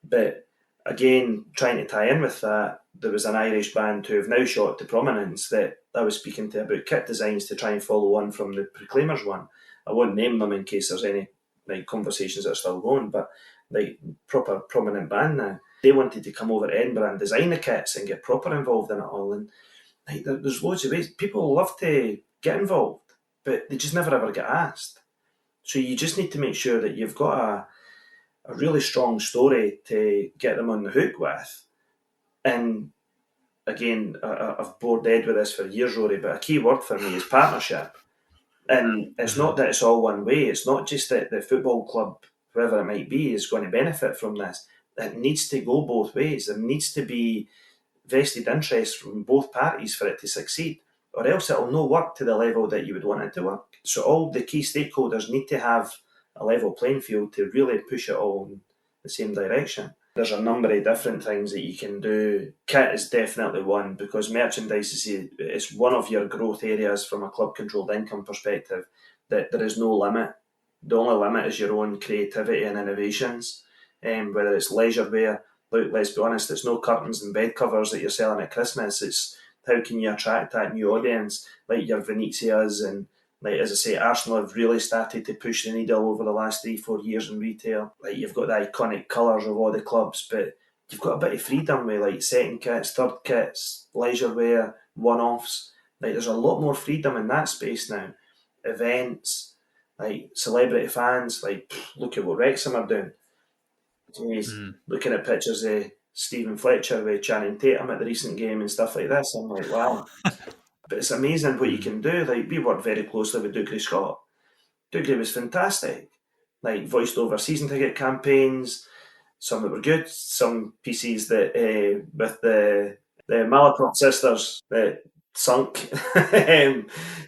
But again, trying to tie in with that, there was an Irish band who have now shot to prominence that I was speaking to about kit designs to try and follow on from the Proclaimers one. I won't name them in case there's any conversations that are still going, but proper prominent band now. They wanted to come over to Edinburgh and design the kits and get proper involved in it all. And there's loads of ways. People love to get involved, but they just never ever get asked. So you just need to make sure that you've got a really strong story to get them on the hook with. And again, I've bored Ed with this for years, Rory, but a key word for me is partnership. And it's not that it's all one way. It's not just that the football club, whoever it might be, is going to benefit from this. It needs to go both ways. There needs to be vested interest from both parties for it to succeed, or else it'll not work to the level that you would want it to work. So all the key stakeholders need to have a level playing field to really push it all in the same direction. There's a number of different things that you can do. Kit is definitely one, because merchandise is one of your growth areas from a club-controlled income perspective, that there is no limit. The only limit is your own creativity and innovations, whether it's leisure wear. Look, let's be honest, it's no curtains and bed covers that you're selling at Christmas. It's how can you attract that new audience, like your Venezias, and like, as I say, Arsenal have really started to push the needle over the last 3-4 years in retail. Like, you've got the iconic colours of all the clubs, but you've got a bit of freedom with like second kits, third kits, leisure wear, one-offs. Like, there's a lot more freedom in that space now. Events, like celebrity fans, like look at what Wrexham are doing. Looking at pictures of Stephen Fletcher with Channing Tatum at the recent game and stuff like this, I'm like, wow. But it's amazing what you can do. Like, we worked very closely with Dougray Scott. Dougray was fantastic. Like, voiced over season ticket campaigns, some that were good, some pieces that with the Malaprop sisters that sunk. But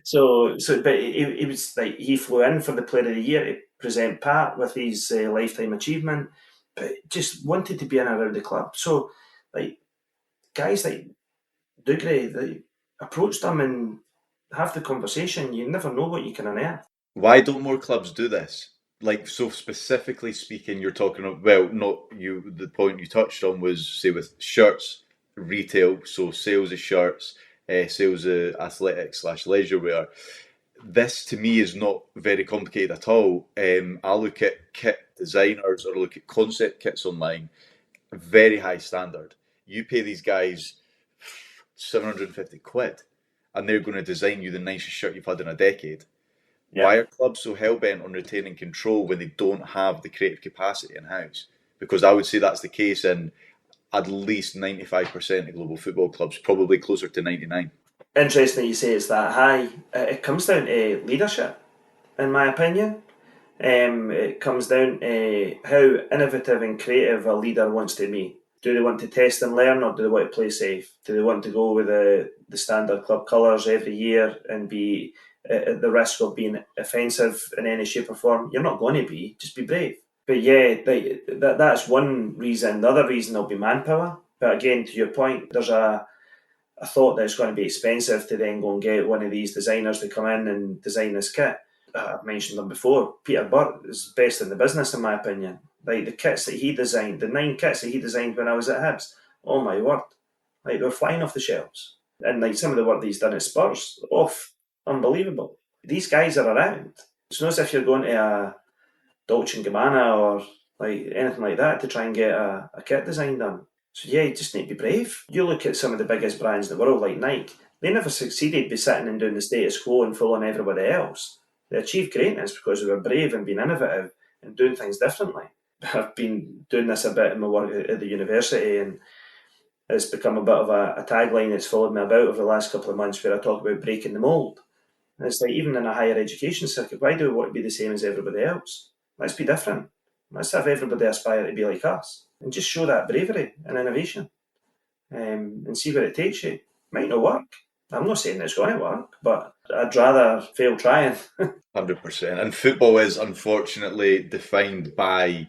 he was like, he flew in for the Player of the Year to present Pat with his lifetime achievement, but just wanted to be in and around the club. So, like, guys like Dougray, they approach them and have the conversation. You never know what you can unearth. Why don't more clubs do this? Like, so specifically speaking, you're talking about, well, not you, the point you touched on was, say, with shirts, retail, so sales of shirts, sales of athletics / leisure wear. This, to me, is not very complicated at all. I look at kit designers or look at concept kits online, very high standard. You pay these guys 750 quid and they're going to design you the nicest shirt you've had in a decade. Yeah. Why are clubs so hell-bent on retaining control when they don't have the creative capacity in-house? Because I would say that's the case in at least 95% of global football clubs, probably closer to 99%. Interesting that you say it's that high. It comes down to leadership, in my opinion. It comes down to how innovative and creative a leader wants to be. Do they want to test and learn, or do they want to play safe? Do they want to go with the standard club colours every year and be at the risk of being offensive in any shape or form? You're not going to be. Just be brave. But yeah, that's one reason. The other reason will be manpower. But again, to your point, there's a thought that it's going to be expensive to then go and get one of these designers to come in and design this kit. I've mentioned them before. Peter Burt is best in the business, in my opinion. Like, the kits that he designed, the 9 kits that he designed when I was at Hibs, oh my word, like, they were flying off the shelves. And like some of the work that he's done at Spurs, unbelievable. These guys are around. It's not as if you're going to a Dolce & Gabbana or like anything like that to try and get a kit design done. So yeah, you just need to be brave. You look at some of the biggest brands in the world, like Nike, they never succeeded by sitting and doing the status quo and following everybody else. They achieved greatness because they were brave and being innovative and doing things differently. I've been doing this a bit in my work at the university, and it's become a bit of a tagline that's followed me about over the last couple of months, where I talk about breaking the mould. And it's like, even in a higher education circuit, why do we want to be the same as everybody else? Let's be different. Let's have everybody aspire to be like us, and just show that bravery and innovation, and see where it takes you. Might not work, I'm not saying it's going to work, but I'd rather fail trying. 100%. And football is unfortunately defined by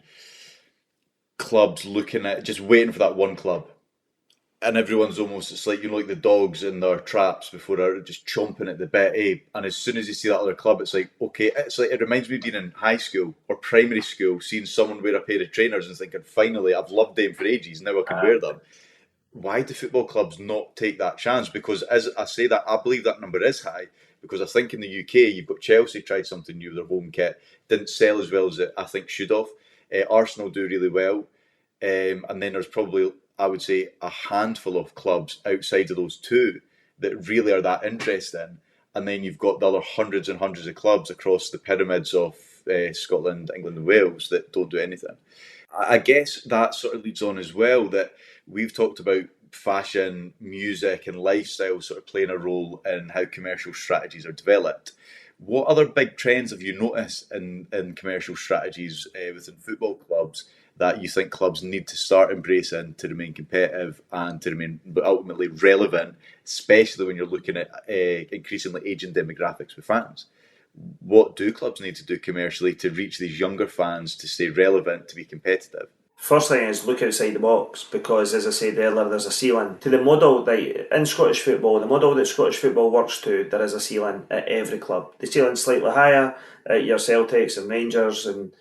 clubs looking at just waiting for that one club. And everyone's almost, it's like, like the dogs in their traps before they're just chomping at the bit, eh? And as soon as you see that other club, it's like, okay, it's like, it reminds me of being in high school or primary school, seeing someone wear a pair of trainers and thinking, finally, I've loved them for ages, now I can wear them. Why do football clubs not take that chance? Because as I say that, I believe that number is high, because I think in the UK, you've got Chelsea tried something new with their home kit, didn't sell as well as it I think should have. Arsenal do really well. And then there's probably, I would say, a handful of clubs outside of those two that really are that interesting. And then you've got the other hundreds and hundreds of clubs across the pyramids of Scotland, England and Wales that don't do anything. I guess that sort of leads on as well, that we've talked about fashion, music and lifestyle sort of playing a role in how commercial strategies are developed. What other big trends have you noticed in commercial strategies within football clubs that you think clubs need to start embracing to remain competitive and to remain ultimately relevant, especially when you're looking at increasingly aging demographics with fans? What do clubs need to do commercially to reach these younger fans, to stay relevant, to be competitive? First thing is look outside the box, because as I said earlier, there's a ceiling to the model that in Scottish football, the model that Scottish football works to. There is a ceiling at every club. The ceiling's slightly higher at your Celtics and Rangers and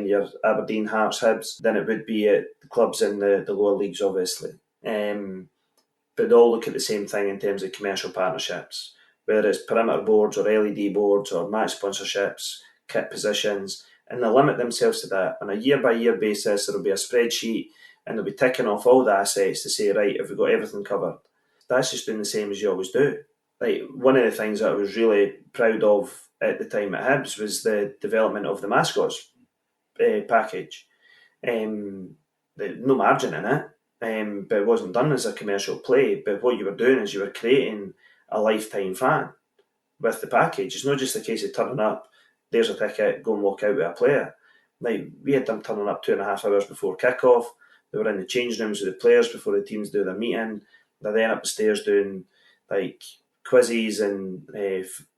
your Aberdeen, Hearts, Hibs than it would be at the clubs in the lower leagues, obviously. But they all look at the same thing in terms of commercial partnerships, whether it's perimeter boards or LED boards or match sponsorships, kit positions, and they limit themselves to that. On a year-by-year basis, there'll be a spreadsheet and they'll be ticking off all the assets to say, right, have we got everything covered? That's just doing the same as you always do. Like, one of the things that I was really proud of at the time at Hibs was the development of the mascots package. No margin in it, but it wasn't done as a commercial play. But what you were doing is you were creating a lifetime fan with the package. It's not just a case of turning up, there's a ticket, go and walk out with a player. Like, we had them turning up 2.5 hours before kick-off. They were in the change rooms with the players before the teams do their meeting. They're then up the stairs doing like quizzes and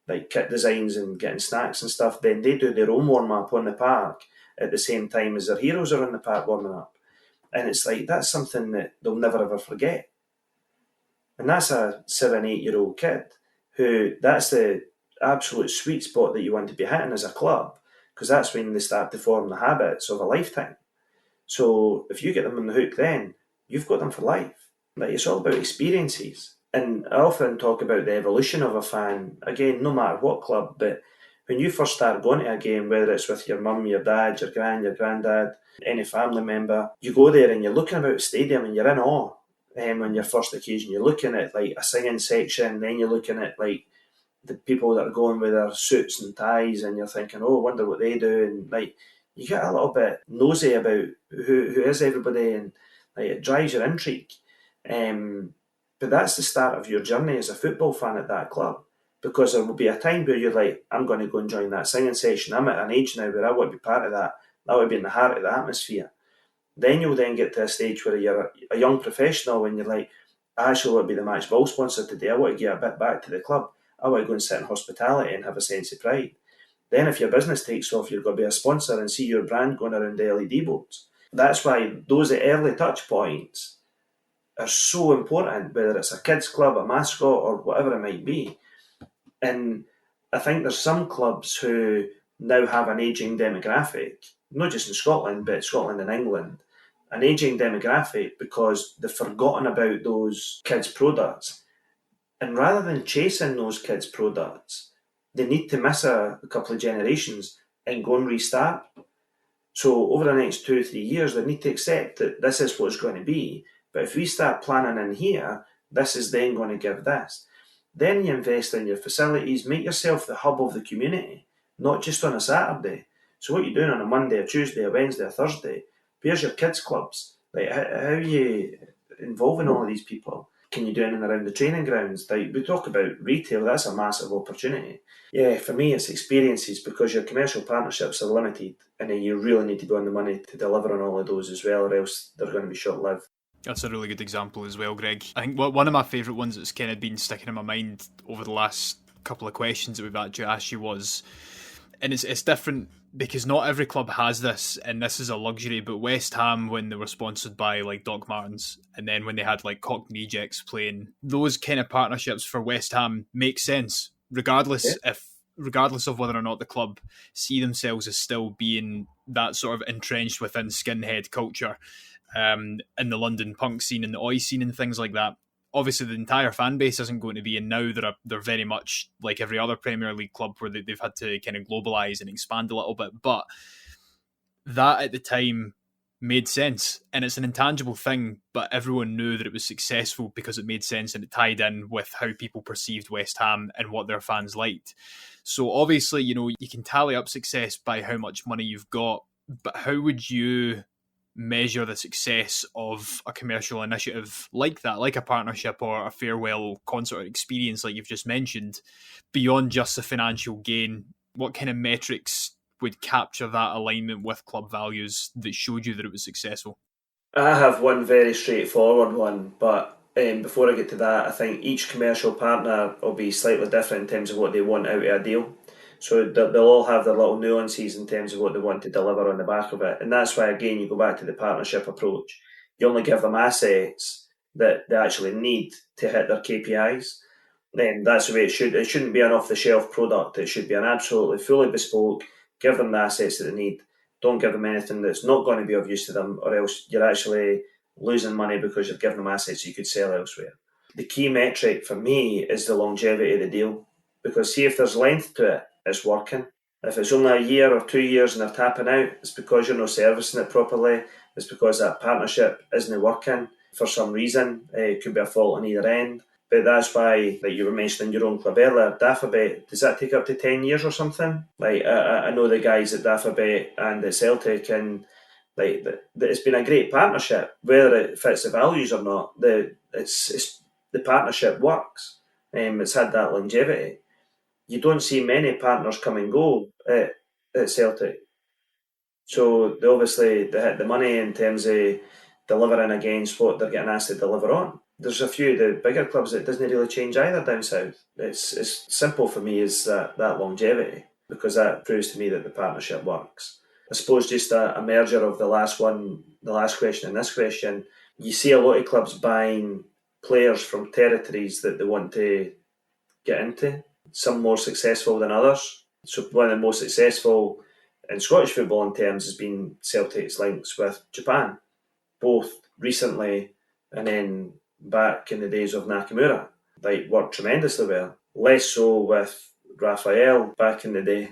like kit designs and getting snacks and stuff. Then they do their own warm-up on the park at the same time as their heroes are in the park warming up. And it's like, that's something that they'll never ever forget. And that's a 7-8-year-old kid who, that's the absolute sweet spot that you want to be hitting as a club, because that's when they start to form the habits of a lifetime. So if you get them on the hook, then you've got them for life. Like, it's all about experiences. And I often talk about the evolution of a fan, again, no matter what club, but when you first start going to a game, whether it's with your mum, your dad, your granddad, any family member, you go there and you're looking about the stadium and you're in awe. On your first occasion, you're looking at like a singing section, then you're looking at like the people that are going with their suits and ties, and you're thinking, oh, I wonder what they do, and like you get a little bit nosy about who is everybody, and like it drives your intrigue. But that's the start of your journey as a football fan at that club, because there will be a time where you're like, I'm going to go and join that singing section. I'm at an age now where I want to be part of that. That would be in the heart of the atmosphere. Then you'll then get to a stage where you're a young professional and you're like, I actually want to be the match ball sponsor today. I want to give a bit back to the club. I want to go and sit in hospitality and have a sense of pride. Then if your business takes off, you're going to be a sponsor and see your brand going around the LED boards. That's why those early touch points are so important, whether it's a kids club, a mascot, or whatever it might be. And I think there's some clubs who now have an ageing demographic, not just in Scotland, but Scotland and England, an ageing demographic because they've forgotten about those kids' products. And rather than chasing those kids' products, they need to miss a couple of generations and go and restart. So over the next 2 or 3 years, they need to accept that this is what it's going to be. But if we start planning in here, this is then going to give this. Then you invest in your facilities, make yourself the hub of the community, not just on a Saturday. So what you're doing on a Monday, a Tuesday, a Wednesday, a Thursday, where's your kids' clubs? Like, how are you involving all of these people? Can you do anything around the training grounds? Like, we talk about retail, that's a massive opportunity. Yeah, for me it's experiences, because your commercial partnerships are limited and then you really need to be on the money to deliver on all of those as well, or else they're going to be short-lived. That's a really good example as well, Greg. I think one of my favourite ones that's kind of been sticking in my mind over the last couple of questions that we've actually asked you was, and it's different because not every club has this, and this is a luxury, but West Ham, when they were sponsored by like Doc Martens, and then when they had like Cockney Rejects playing, those kind of partnerships for West Ham make sense, regardless of whether or not the club see themselves as still being that sort of entrenched within skinhead culture in the London punk scene and the oi scene and things like that. Obviously, the entire fan base isn't going to be, and now they're very much like every other Premier League club where they've had to kind of globalise and expand a little bit. But that at the time made sense, and it's an intangible thing, but everyone knew that it was successful because it made sense and it tied in with how people perceived West Ham and what their fans liked. So obviously, you can tally up success by how much money you've got, but how would you measure the success of a commercial initiative like that, like a partnership or a farewell concert experience like you've just mentioned, beyond just the financial gain? What kind of metrics would capture that alignment with club values that showed you that it was successful? I have one very straightforward one, but before I get to that, I think each commercial partner will be slightly different in terms of what they want out of a deal. So they'll all have their little nuances in terms of what they want to deliver on the back of it. And that's why, again, you go back to the partnership approach. You only give them assets that they actually need to hit their KPIs. Then that's the way it should. It shouldn't be an off-the-shelf product. It should be an absolutely fully bespoke. Give them the assets that they need. Don't give them anything that's not going to be of use to them, or else you're actually losing money because you're giving them assets you could sell elsewhere. The key metric for me is the longevity of the deal. Because see, if there's length to it, it's working. If it's only a year or 2 years and they're tapping out, it's because you're not servicing it properly. It's because that partnership isn't working for some reason. It could be a fault on either end. But that's why, like you were mentioning your own club earlier, Daffabet, does that take up to 10 years or something? Like, I know the guys at Daffabet and at Celtic, and like it's been a great partnership. Whether it fits the values or not, the partnership works. It's had that longevity. You don't see many partners come and go at Celtic. So they hit the money in terms of delivering against what they're getting asked to deliver on. There's a few of the bigger clubs that doesn't really change either down south. It's simple for me is that longevity, because that proves to me that the partnership works. I suppose just a merger of the last question and this question, you see a lot of clubs buying players from territories that they want to get into, some more successful than others. So one of the most successful in Scottish football in terms has been Celtic's links with Japan, both recently and then back in the days of Nakamura. Like, worked tremendously well. Less so with Rafael back in the day,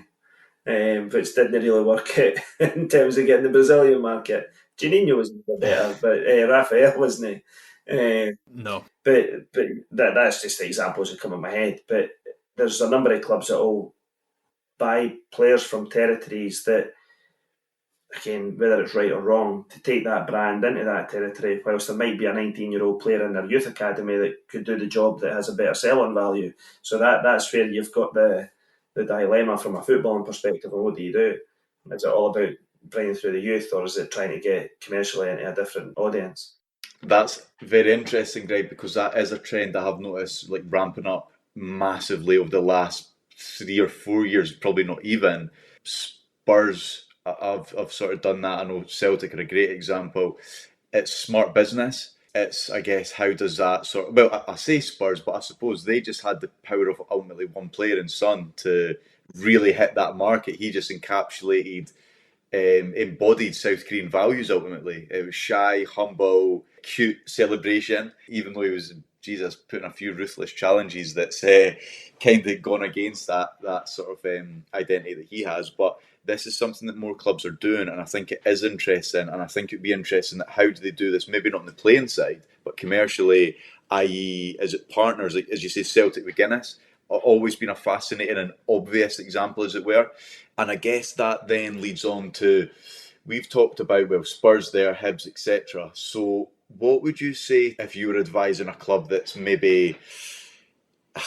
which didn't really work out in terms of getting the Brazilian market. Juninho was better, but Rafael wasn't. No. But that's just the examples that come in my head. But there's a number of clubs that will buy players from territories that, again, whether it's right or wrong, to take that brand into that territory, whilst there might be a 19-year-old player in their youth academy that could do the job that has a better sell-on value. So that's where you've got the dilemma from a footballing perspective. And what do you do? Is it all about bringing through the youth, or is it trying to get commercially into a different audience? That's very interesting, Greg, because that is a trend I have noticed like ramping up massively over the last 3 or 4 years, probably not even. Spurs have sort of done that. I know Celtic are a great example. It's smart business. It's, I guess, how does that sort of... Well, I say Spurs, but I suppose they just had the power of ultimately one player in Son to really hit that market. He just encapsulated, embodied South Korean values ultimately. It was shy, humble, cute celebration, even though he was, Jesus, putting a few ruthless challenges that's kind of gone against that sort of identity that he has. But this is something that more clubs are doing, and I think it is interesting, and I think it'd be interesting that how do they do this, maybe not on the playing side, but commercially, i.e. is it partners, like, as you say, Celtic with Guinness, always been a fascinating and obvious example, as it were. And I guess that then leads on to, we've talked about, well, Spurs there, Hibs, etc. So what would you say if you were advising a club that's maybe,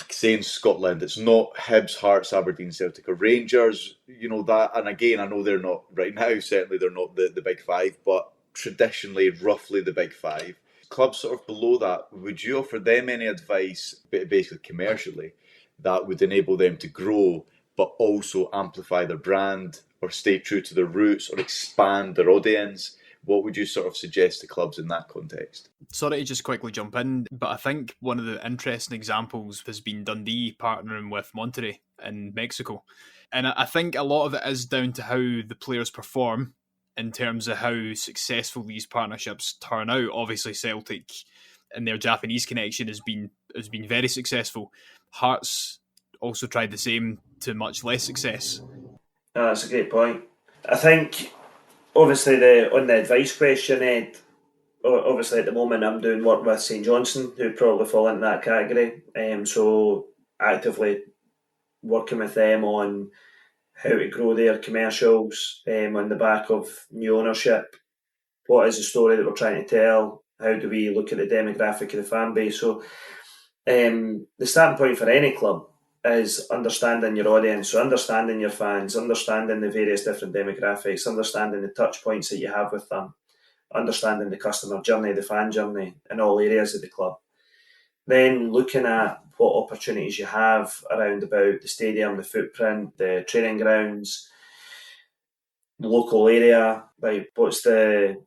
say in Scotland, it's not Hibs, Hearts, Aberdeen, Celtic or Rangers, you know that, and again, I know they're not, right now, certainly they're not the big five, but traditionally, roughly the big five. clubs sort of below that, would you offer them any advice, basically commercially, that would enable them to grow but also amplify their brand or stay true to their roots or expand their audience? What would you sort of suggest to clubs in that context? Sorry to just quickly jump in, but I think one of the interesting examples has been Dundee partnering with Monterrey in Mexico. And I think a lot of it is down to how the players perform in terms of how successful these partnerships turn out. Obviously, Celtic and their Japanese connection has been very successful. Hearts also tried the same to much less success. No, that's a great point. I think, obviously, on the advice question, Ed, obviously at the moment I'm doing work with St Johnstone, who probably fall into that category. So actively working with them on how to grow their commercials on the back of new ownership. What is the story that we're trying to tell? How do we look at the demographic of the fan base? So the starting point for any club is understanding your audience, so understanding your fans, understanding the various different demographics, understanding the touch points that you have with them, understanding the customer journey, the fan journey in all areas of the club. Then looking at what opportunities you have around about the stadium, the footprint, the training grounds, the local area, like what's the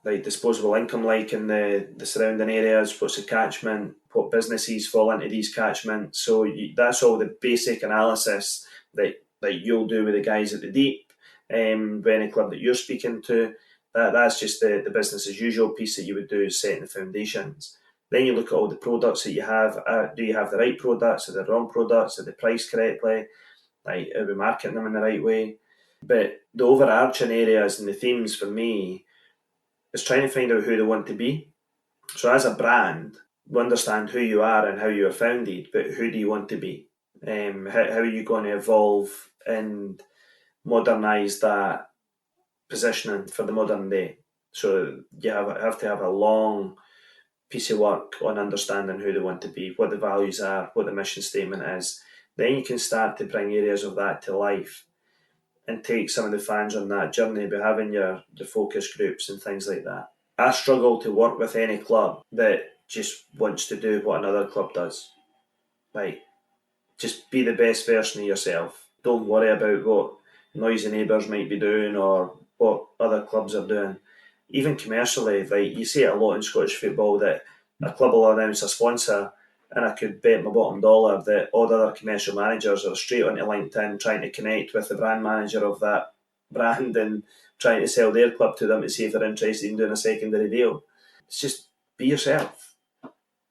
disposable income like in the surrounding areas, what's the catchment, what businesses fall into these catchments. So that's all the basic analysis that you'll do with the guys at the Deep, with any club that you're speaking to. That's just the business as usual piece that you would do, is setting the foundations. Then you look at all the products that you have. Do you have the right products? Are they wrong products? Are they priced correctly? Are we marketing them in the right way? But the overarching areas and the themes for me is trying to find out who they want to be. So as a brand, we understand who you are and how you are founded, but who do you want to be? How are you going to evolve and modernise that positioning for the modern day? So you have to have a long piece of work on understanding who they want to be, what the values are, what the mission statement is. Then you can start to bring areas of that to life and take some of the fans on that journey by having your focus groups and things like that. I struggle to work with any club that just wants to do what another club does. Like, just be the best version of yourself. Don't worry about what noisy neighbours might be doing or what other clubs are doing. Even commercially, like you see it a lot in Scottish football, that a club will announce a sponsor, and I could bet my bottom dollar that all the other commercial managers are straight onto LinkedIn trying to connect with the brand manager of that brand and trying to sell their club to them to see if they're interested in doing a secondary deal. It's just be yourself.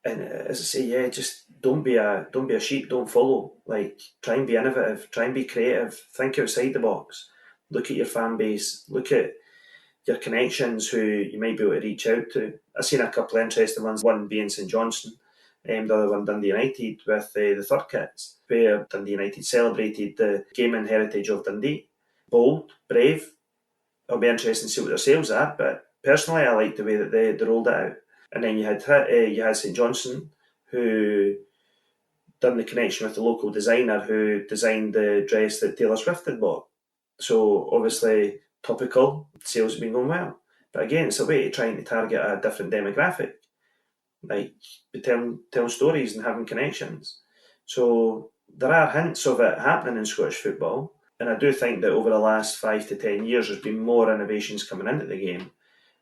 And as I say, just don't be a sheep, don't follow. Like, try and be innovative, try and be creative, think outside the box. Look at your fan base, look at your connections, who you might be able to reach out to. I've seen a couple of interesting ones, one being St Johnstone, the other one Dundee United with the Third Kits, where Dundee United celebrated the gaming heritage of Dundee. Bold, brave. It'll be interesting to see what their sales are, but personally I like the way that they rolled it out. And then you had St Johnstone, who done the connection with the local designer who designed the dress that Taylor Swift had bought. So obviously topical, sales have been going well. But again, it's a way to trying to target a different demographic. Like, telling stories and having connections. So there are hints of it happening in Scottish football, and I do think that over the last 5 to 10 years there's been more innovations coming into the game.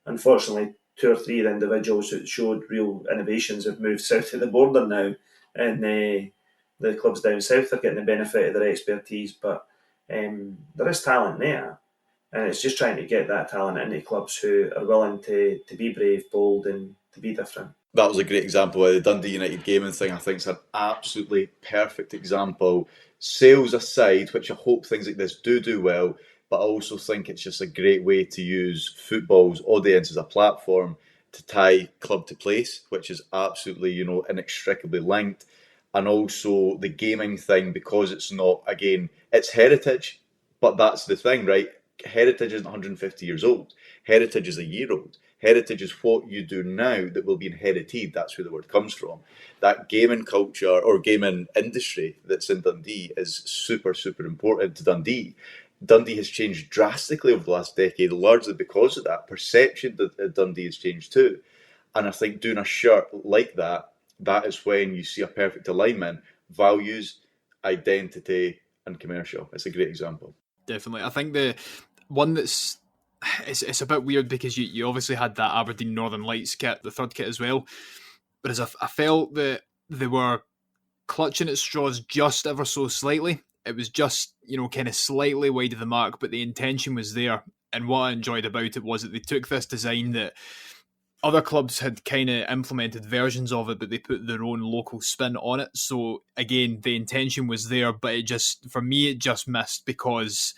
Unfortunately, 2 or 3 of the individuals that showed real innovations have moved south of the border now, and the clubs down south are getting the benefit of their expertise. But there is talent there, and it's just trying to get that talent into clubs who are willing to be brave, bold, and to be different. That was a great example of the Dundee United gaming thing. I think it's an absolutely perfect example. Sales aside, which I hope things like this do well, but I also think it's just a great way to use football's audience as a platform to tie club to place, which is absolutely, inextricably linked. And also the gaming thing, because it's not, again, it's heritage, but that's the thing, right? Heritage isn't 150 years old. Heritage is a year old. Heritage is what you do now that will be inherited. That's where the word comes from. That gaming culture or gaming industry that's in Dundee is super, super important to Dundee. Dundee has changed drastically over the last decade, largely because of that. Perception that Dundee has changed too. And I think doing a shirt like that, that is when you see a perfect alignment, values, identity, and commercial. It's a great example. Definitely. I think the one that's it's a bit weird because you obviously had that Aberdeen Northern Lights kit, the third kit as well. But as I felt that they were clutching at straws just ever so slightly. It was just, kind of slightly wide of the mark, but the intention was there. And what I enjoyed about it was that they took this design that other clubs had kind of implemented versions of it, but they put their own local spin on it. So again, the intention was there, but for me, it just missed because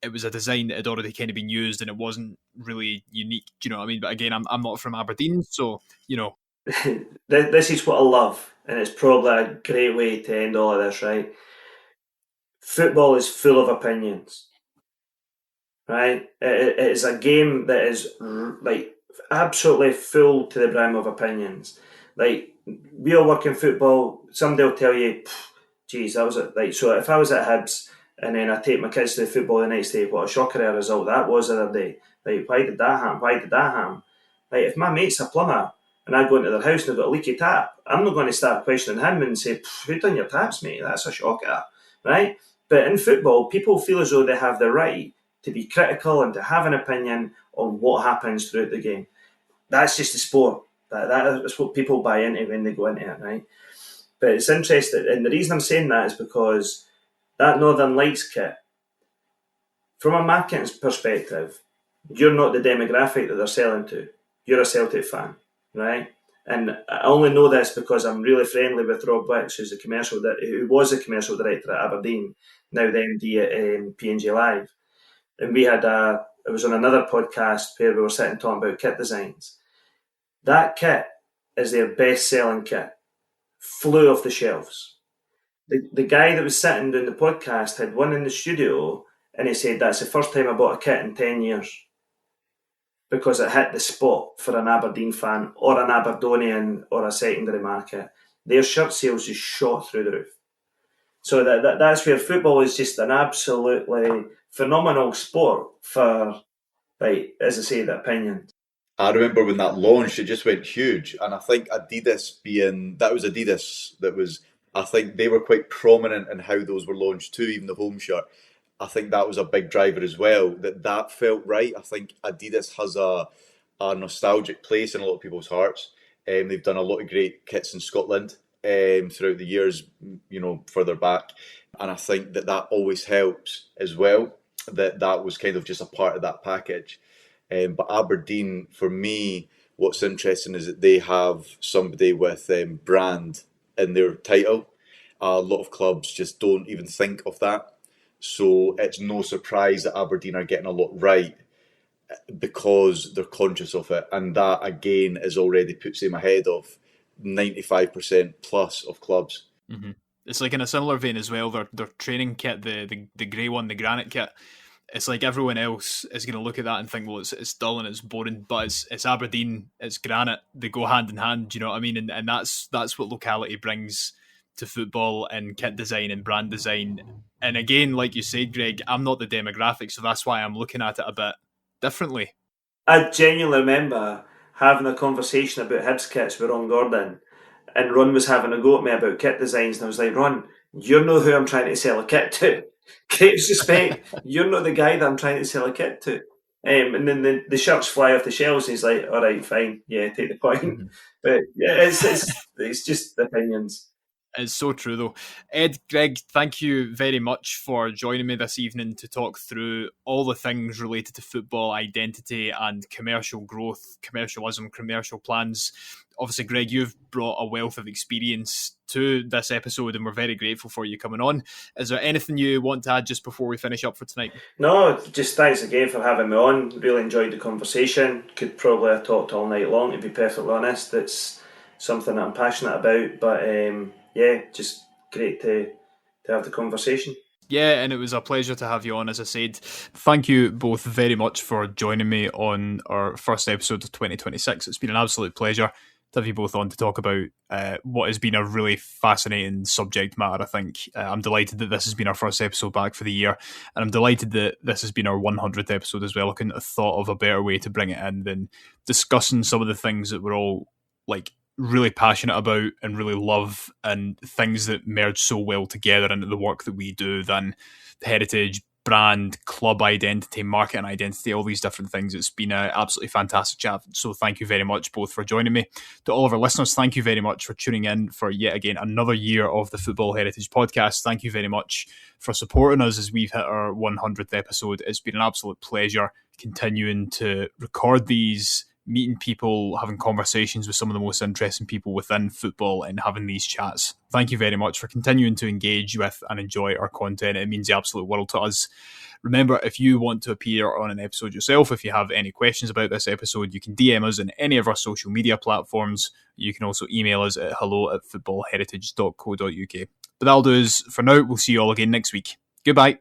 it was a design that had already kind of been used and it wasn't really unique. Do you know what I mean? But again, I'm not from Aberdeen, so, This is what I love, and it's probably a great way to end all of this, right? Football is full of opinions, right? It is a game that is absolutely full to the brim of opinions. Like, we all work in football, somebody will tell you, geez, that was it. Like, so if I was at Hibs and then I take my kids to the football the next day, what a shocker of a result that was the other day. Like, why did that happen? Like, if my mate's a plumber and I go into their house and they've got a leaky tap, I'm not going to start questioning him and say, who done your taps, mate? That's a shocker, right? But in football, people feel as though they have the right to be critical and to have an opinion on what happens throughout the game. That's just the sport. That is what people buy into when they go into it, right? But it's interesting, and the reason I'm saying that is because that Northern Lights kit, from a marketing perspective, you're not the demographic that they're selling to. You're a Celtic fan, right? And I only know this because I'm really friendly with Rob Wicks, who was the commercial director at Aberdeen, now the MD at P&G Live. And it was on another podcast where we were sitting talking about kit designs. That kit is their best-selling kit. Flew off the shelves. The guy that was sitting doing the podcast had one in the studio and he said, that's the first time I bought a kit in 10 years. Because it hit the spot for an Aberdeen fan or an Aberdonian or a secondary market. Their shirt sales just shot through the roof. So that's where football is just an absolutely phenomenal sport for, as I say, the opinions. I remember when that launched, it just went huge. And I think Adidas I think they were quite prominent in how those were launched too, even the home shirt. I think that was a big driver as well, that felt right. I think Adidas has a nostalgic place in a lot of people's hearts. They've done a lot of great kits in Scotland throughout the years, further back. And I think that always helps as well, that was kind of just a part of that package. But Aberdeen, for me, what's interesting is that they have somebody with brand in their title. A lot of clubs just don't even think of that. So it's no surprise that Aberdeen are getting a lot right because they're conscious of it. And that, again, is already puts them ahead of 95% plus of clubs. Mm-hmm. It's like in a similar vein as well, their training kit, the grey one, the granite kit, it's like everyone else is going to look at that and think, well, it's dull and it's boring, but it's Aberdeen, it's granite, they go hand in hand, do you know what I mean? And that's what locality brings to football and kit design and brand design. And again, like you said, Greg, I'm not the demographic, so that's why I'm looking at it a bit differently. I genuinely remember having a conversation about Hibs kits with Ron Gordon, and Ron was having a go at me about kit designs, and I was like, Ron, you're not who I'm trying to sell a kit to. Greatest respect, you're not the guy that I'm trying to sell a kit to. And then the shirts fly off the shelves, and he's like, all right, fine, yeah, take the point. Mm-hmm. But yeah, it's just opinions. It's so true, though. Ed, Greg, thank you very much for joining me this evening to talk through all the things related to football identity and commercial growth, commercialism, commercial plans. Obviously, Greg, you've brought a wealth of experience to this episode and we're very grateful for you coming on. Is there anything you want to add just before we finish up for tonight? No, just thanks again for having me on. Really enjoyed the conversation. Could probably have talked all night long, to be perfectly honest. It's something that I'm passionate about, but yeah, just great to have the conversation. Yeah, and it was a pleasure to have you on, as I said. Thank you both very much for joining me on our first episode of 2026. It's been an absolute pleasure to have you both on to talk about what has been a really fascinating subject matter, I think. I'm delighted that this has been our first episode back for the year, and I'm delighted that this has been our 100th episode as well. I couldn't have thought of a better way to bring it in than discussing some of the things that we're all like really passionate about and really love, and things that merge so well together into the work that we do, than heritage, brand, club identity, market and identity, all these different things. It's been an absolutely fantastic chat. So thank you very much both for joining me. To all of our listeners, thank you very much for tuning in for yet again another year of the Football Heritage Podcast. Thank you very much for supporting us as we've hit our 100th episode. It's been an absolute pleasure continuing to record these, meeting people, having conversations with some of the most interesting people within football and having these chats. Thank you very much for continuing to engage with and enjoy our content. It means the absolute world to us. Remember, if you want to appear on an episode yourself, if you have any questions about this episode, you can DM us on any of our social media platforms. You can also email us at hello@footballheritage.co.uk. But that'll do us for now. We'll see you all again next week. Goodbye.